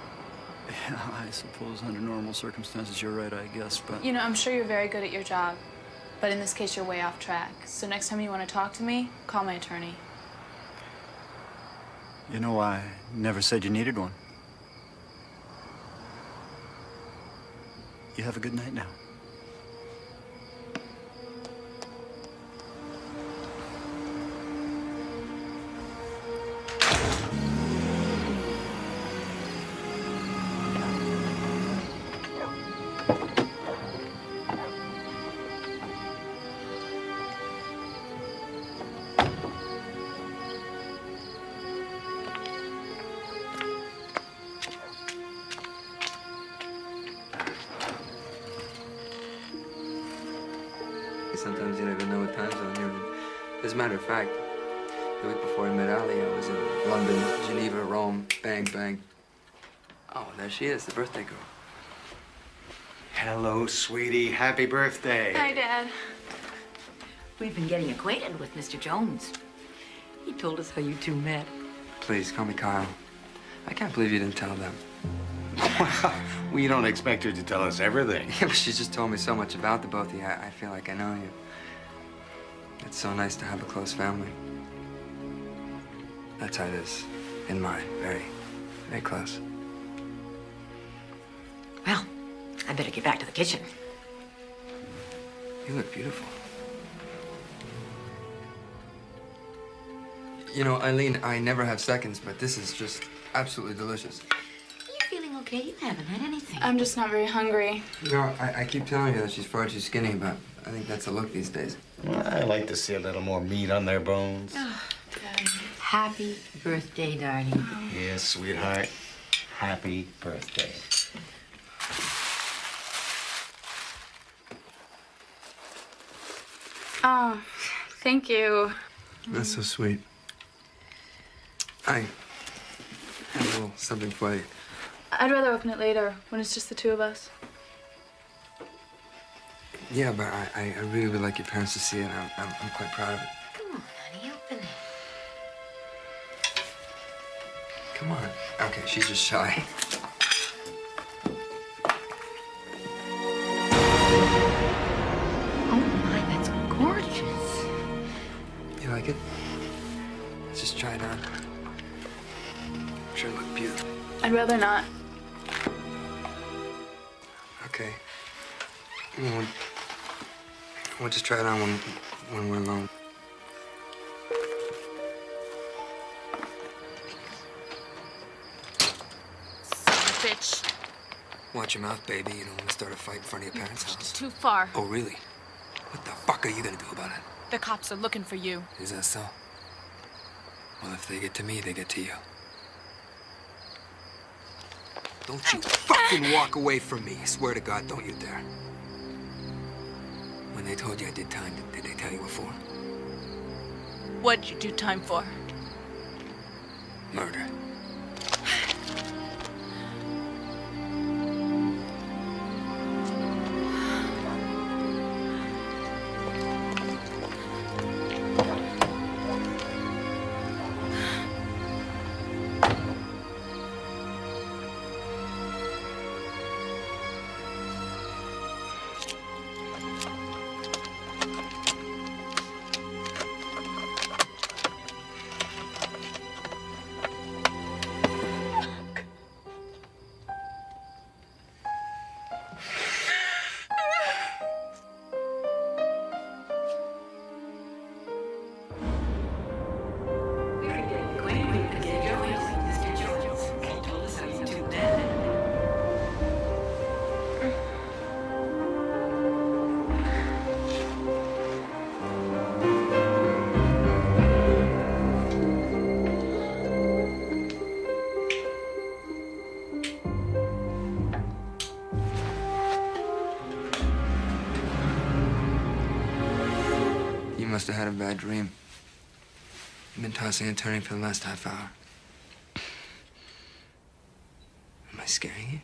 Yeah, I suppose under normal circumstances you're right, I guess, but... You know, I'm sure you're very good at your job. But in this case, you're way off track. So next time you want to talk to me, call my attorney. You know, I never said you needed one. You have a good night now. because sometimes you don't even know what time zone you're in. As a matter of fact, the week before I met Ali, I was in London, Geneva, Rome, bang, bang. Oh, there she is, the birthday girl. Hello, sweetie. Happy birthday. Hi, Dad. We've been getting acquainted with Mr. Jones. He told us how you two met. Please, call me Kyle. I can't believe you didn't tell them. We don't expect her to tell us everything. Yeah, but she just told me so much about the both of you. I feel like I know you. It's so nice to have a close family. That's how it is in mine. Very, very close. Well, I better get back to the kitchen. You look beautiful. You know, Eileen, I never have seconds, but this is just absolutely delicious. You feeling okay? You haven't had anything. I'm just not very hungry. You know, I keep telling her that she's far too skinny, but I think that's the look these days. I like to see a little more meat on their bones. Oh, Dad. Happy birthday, darling. Yes, sweetheart. Happy birthday. Oh, thank you. That's so sweet. I have a little something for you. I'd rather open it later, when it's just the two of us. Yeah, but I really would like your parents to see it. I'm quite proud of it. Come on, honey, open it. Come on. Okay, she's just shy. Oh my, that's gorgeous. You like it? Let's just try it on. I'm sure it'll look beautiful. I'd rather not. Okay. We'll just try it on when we're alone. Bitch. Watch your mouth, baby. You don't want to start a fight in front of your parents' house. Too far. Oh, really? What the fuck are you gonna do about it? The cops are looking for you. Is that so? Well, if they get to me, they get to you. Don't you fucking walk away from me. Swear to God, don't you dare. When they told you I did time, did they tell you what for? What'd you do time for? Murder. You must have had a bad dream. You've been tossing and turning for the last half hour. Am I scaring you?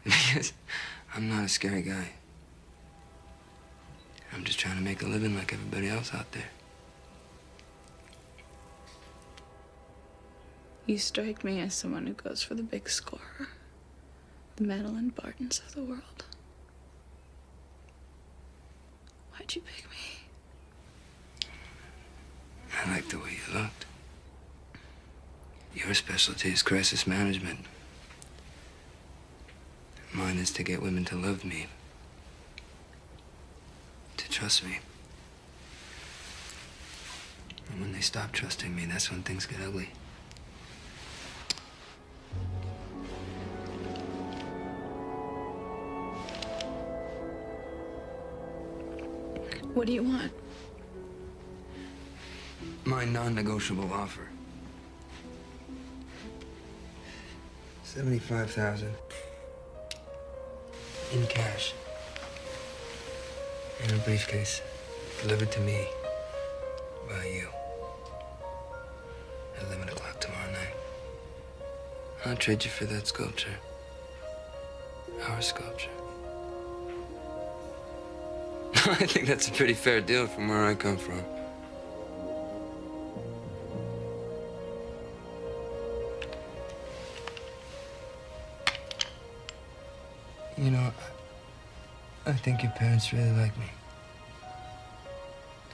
Because I'm not a scary guy. I'm just trying to make a living like everybody else out there. You strike me as someone who goes for the big score. The Madeline Bartons of the world. Why'd you pick me? I like the way you looked. Your specialty is crisis management. Mine is to get women to love me. To trust me. And when they stop trusting me, that's when things get ugly. What do you want? My non-negotiable offer. 75,000 in cash. In a briefcase, delivered to me by you at 11 o'clock tomorrow night. I'll trade you for that sculpture. Our sculpture. I think that's a pretty fair deal from where I come from. You know, I think your parents really like me.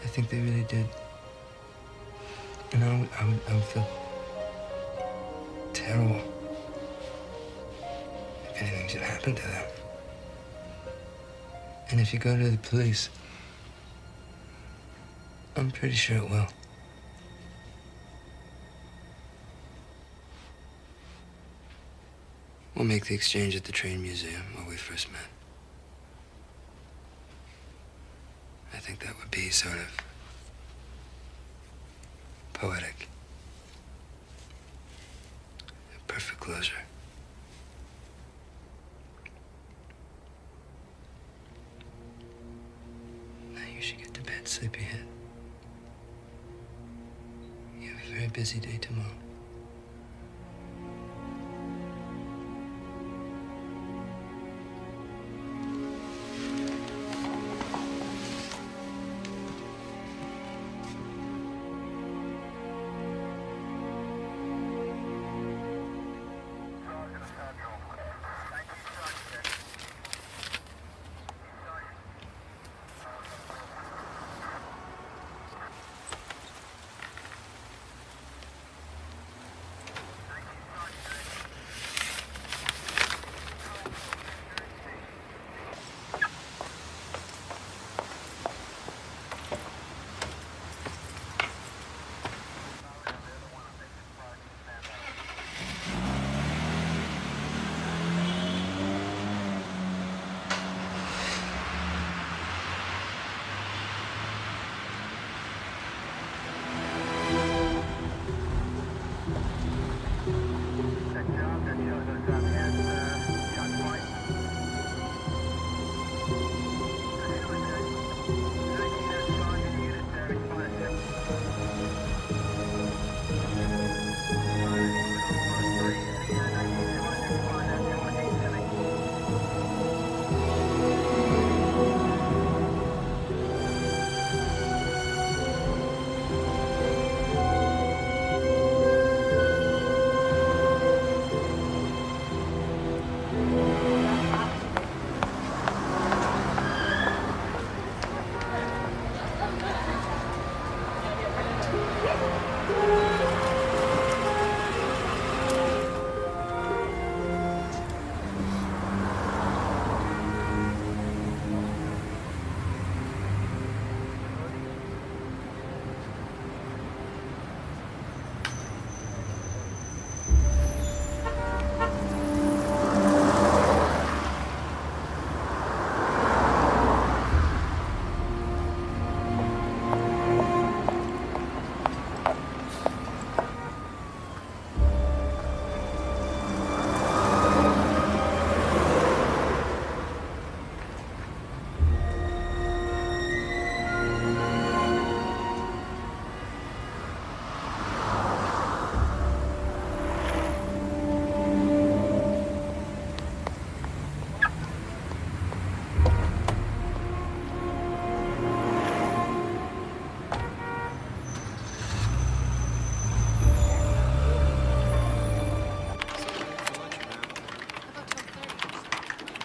I think they really did. And I would feel terrible if anything should happen to them. And if you go to the police, I'm pretty sure it will. We'll make the exchange at the train museum where we first met. I think that would be sort of poetic. A perfect closure. Now you should get to bed, sleepyhead. You have a very busy day tomorrow.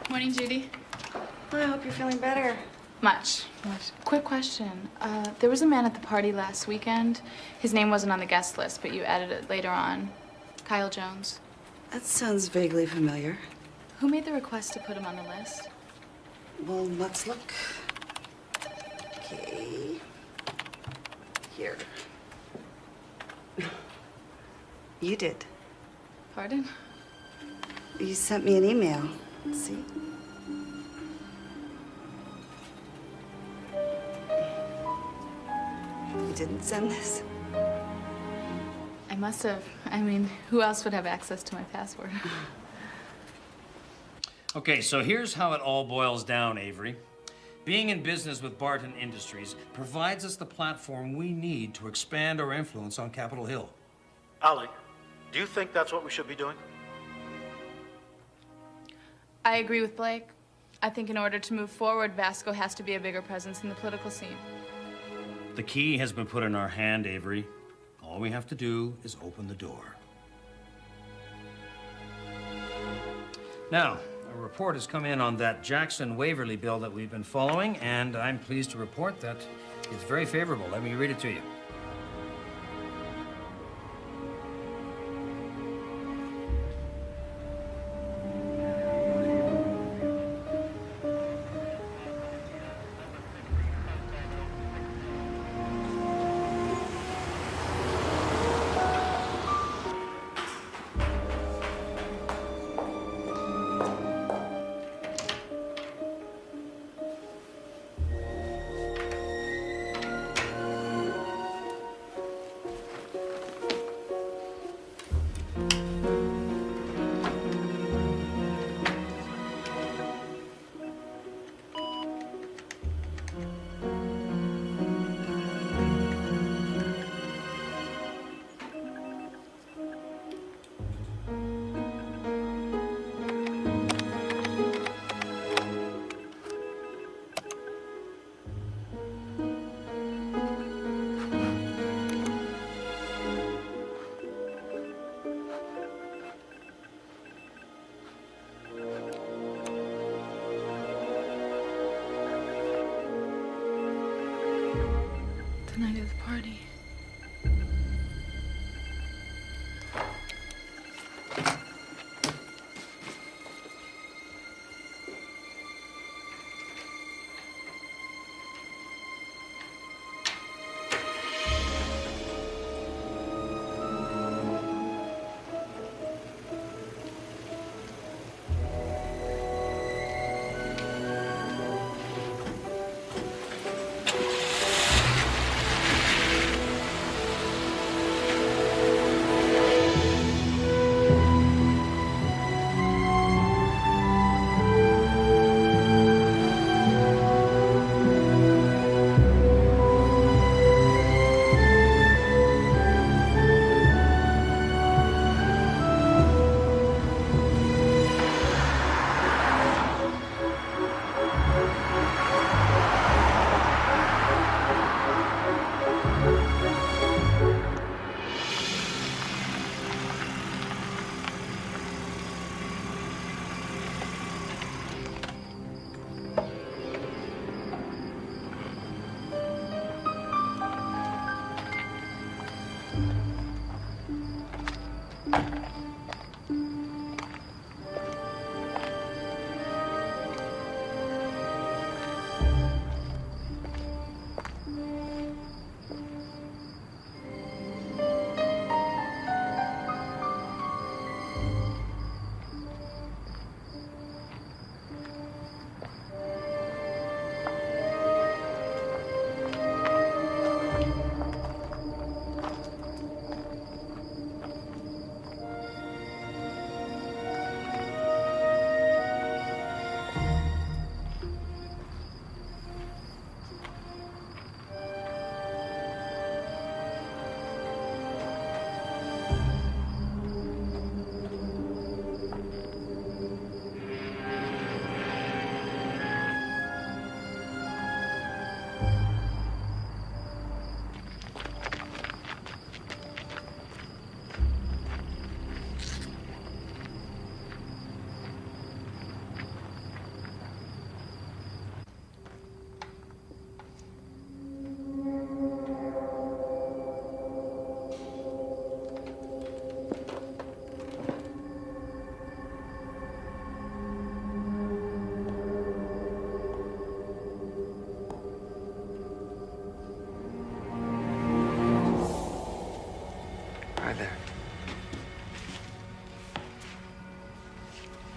Morning, Judy. Well, I hope you're feeling better. Much. Quick question. There was a man at the party last weekend. His name wasn't on the guest list, but you added it later on. Kyle Jones. That sounds vaguely familiar. Who made the request to put him on the list? Well, let's look. Okay. Here. You did. Pardon? You sent me an email. Let's see. You didn't send this? I must have. I mean, who else would have access to my password? Okay, so here's how it all boils down, Avery. Being in business with Barton Industries provides us the platform we need to expand our influence on Capitol Hill. Ali, do you think that's what we should be doing? I agree with Blake. I think in order to move forward, Vasco has to be a bigger presence in the political scene. The key has been put in our hand, Avery. All we have to do is open the door. Now, a report has come in on that Jackson-Waverly bill that we've been following, and I'm pleased to report that it's very favorable. Let me read it to you. The night of the party.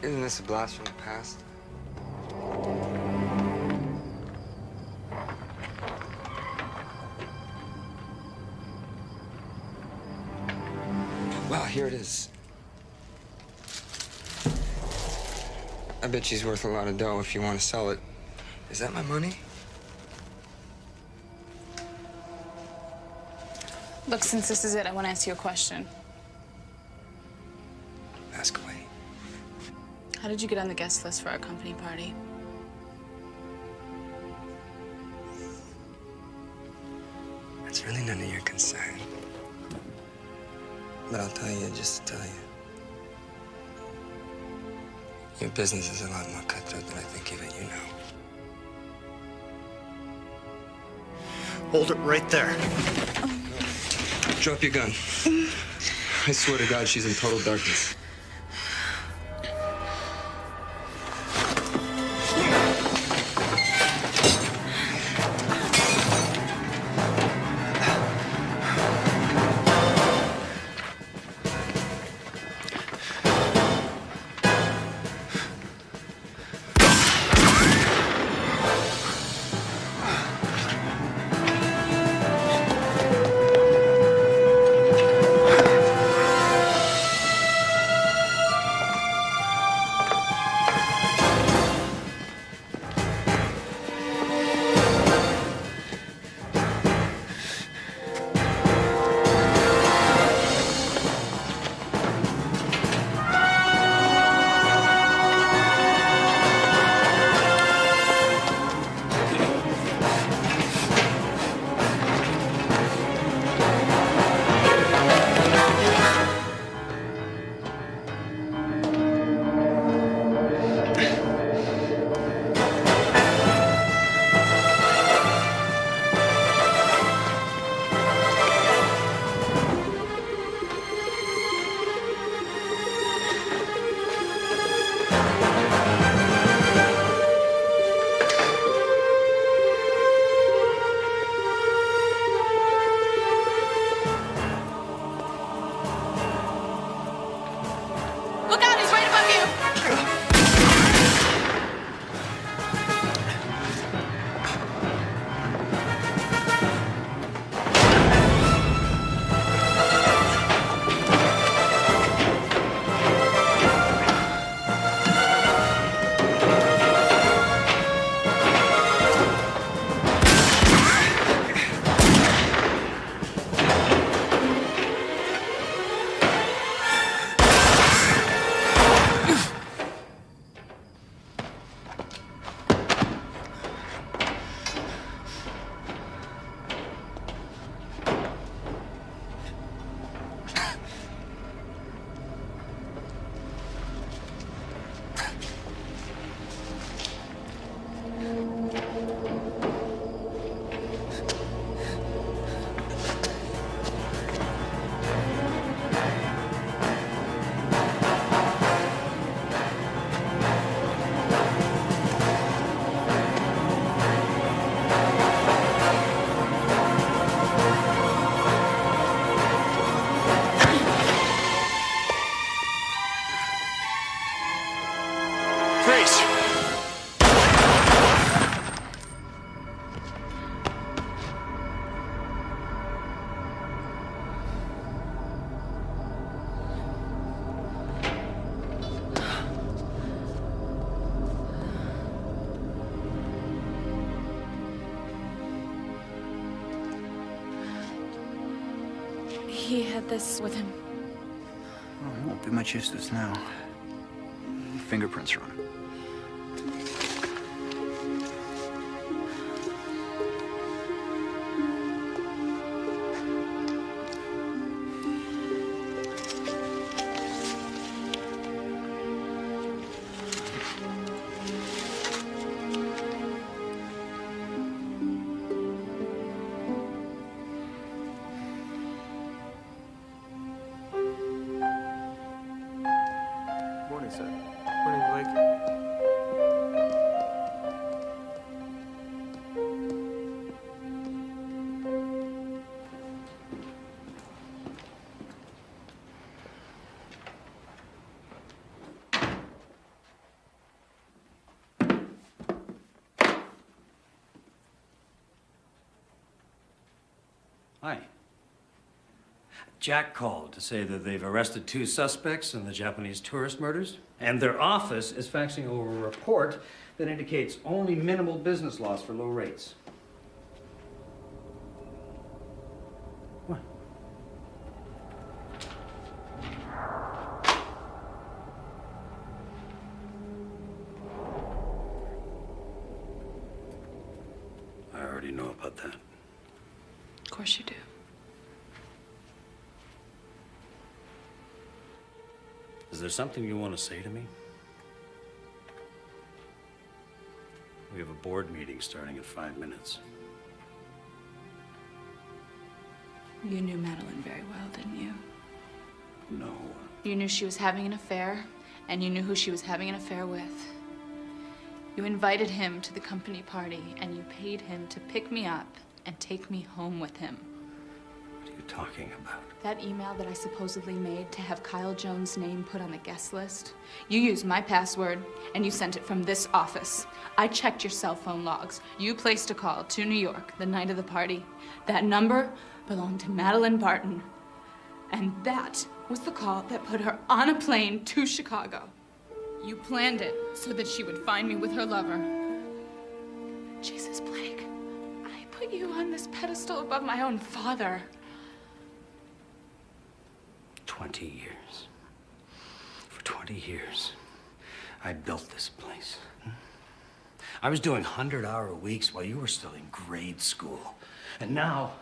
Isn't this a blast from the past? Well, here it is. I bet she's worth a lot of dough if you want to sell it. Is that my money? Look, since this is it, I want to ask you a question. Ask away. How did you get on the guest list for our company party? It's really none of your concern. But I'll tell you just to tell you. Your business is a lot more cutthroat than I think even you know. Hold it right there. Drop your gun. I swear to God, she's in total darkness. Look out, he's right above you! Trace! He had this with him. Oh, won't be much use to us now. Fingerprints are on him. Morning, sir. Morning, Blake. Hi. Jack called to say that they've arrested 2 suspects in the Japanese tourist murders, and their office is faxing over a report that indicates only minimal business loss for low rates. What? I already know about that. Of course you do. Is there something you want to say to me? We have a board meeting starting in 5 minutes. You knew Madeline very well, didn't you? No. You knew she was having an affair, and you knew who she was having an affair with. You invited him to the company party, and you paid him to pick me up and take me home with him. What are you talking about? That email that I supposedly made to have Kyle Jones' name put on the guest list, you used my password, and you sent it from this office. I checked your cell phone logs. You placed a call to New York the night of the party. That number belonged to Madeline Barton. And that was the call that put her on a plane to Chicago. You planned it so that she would find me with her lover. Jesus, Blake, I put you on this pedestal above my own father. 20 years. For 20 years, I built this place. I was doing 100-hour weeks while you were still in grade school. And now,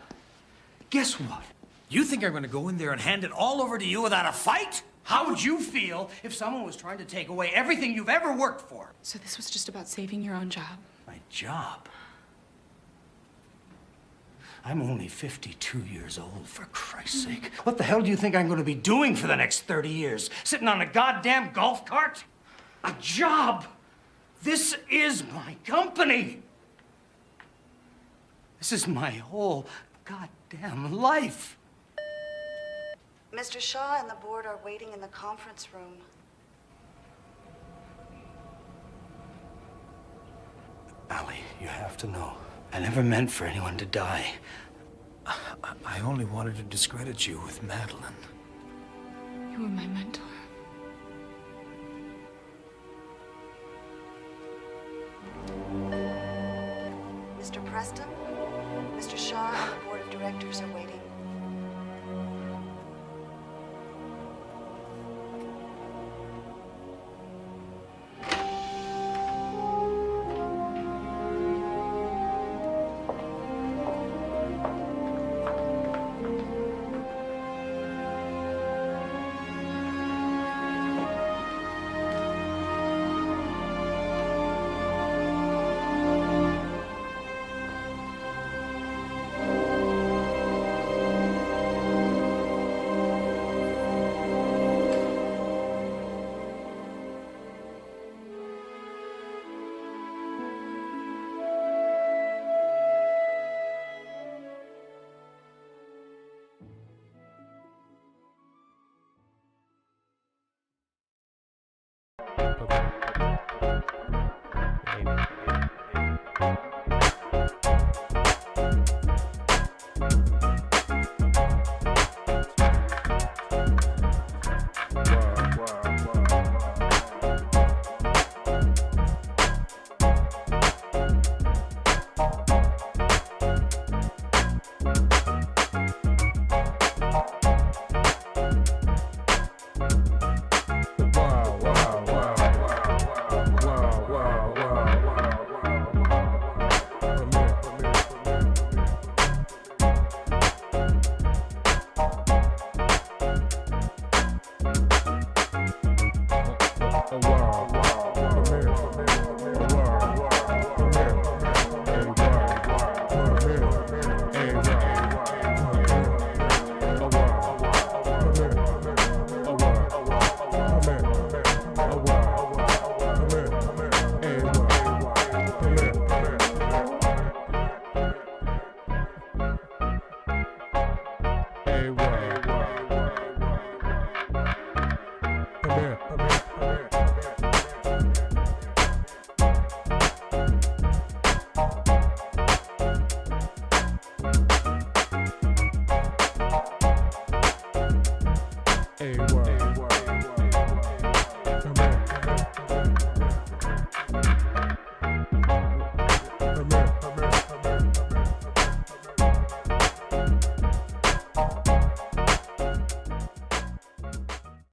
guess what? You think I'm gonna go in there and hand it all over to you without a fight? How would you feel if someone was trying to take away everything you've ever worked for? So this was just about saving your own job? My job? I'm only 52 years old, for Christ's sake. What the hell do you think I'm going to be doing for the next 30 years? Sitting on a goddamn golf cart? A job? This is my company. This is my whole goddamn life. Mr. Shaw and the board are waiting in the conference room. Allie, you have to know. I never meant for anyone to die. I only wanted to discredit you with Madeline. You were my mentor. Mr. Preston, Mr. Shaw and the board of directors are waiting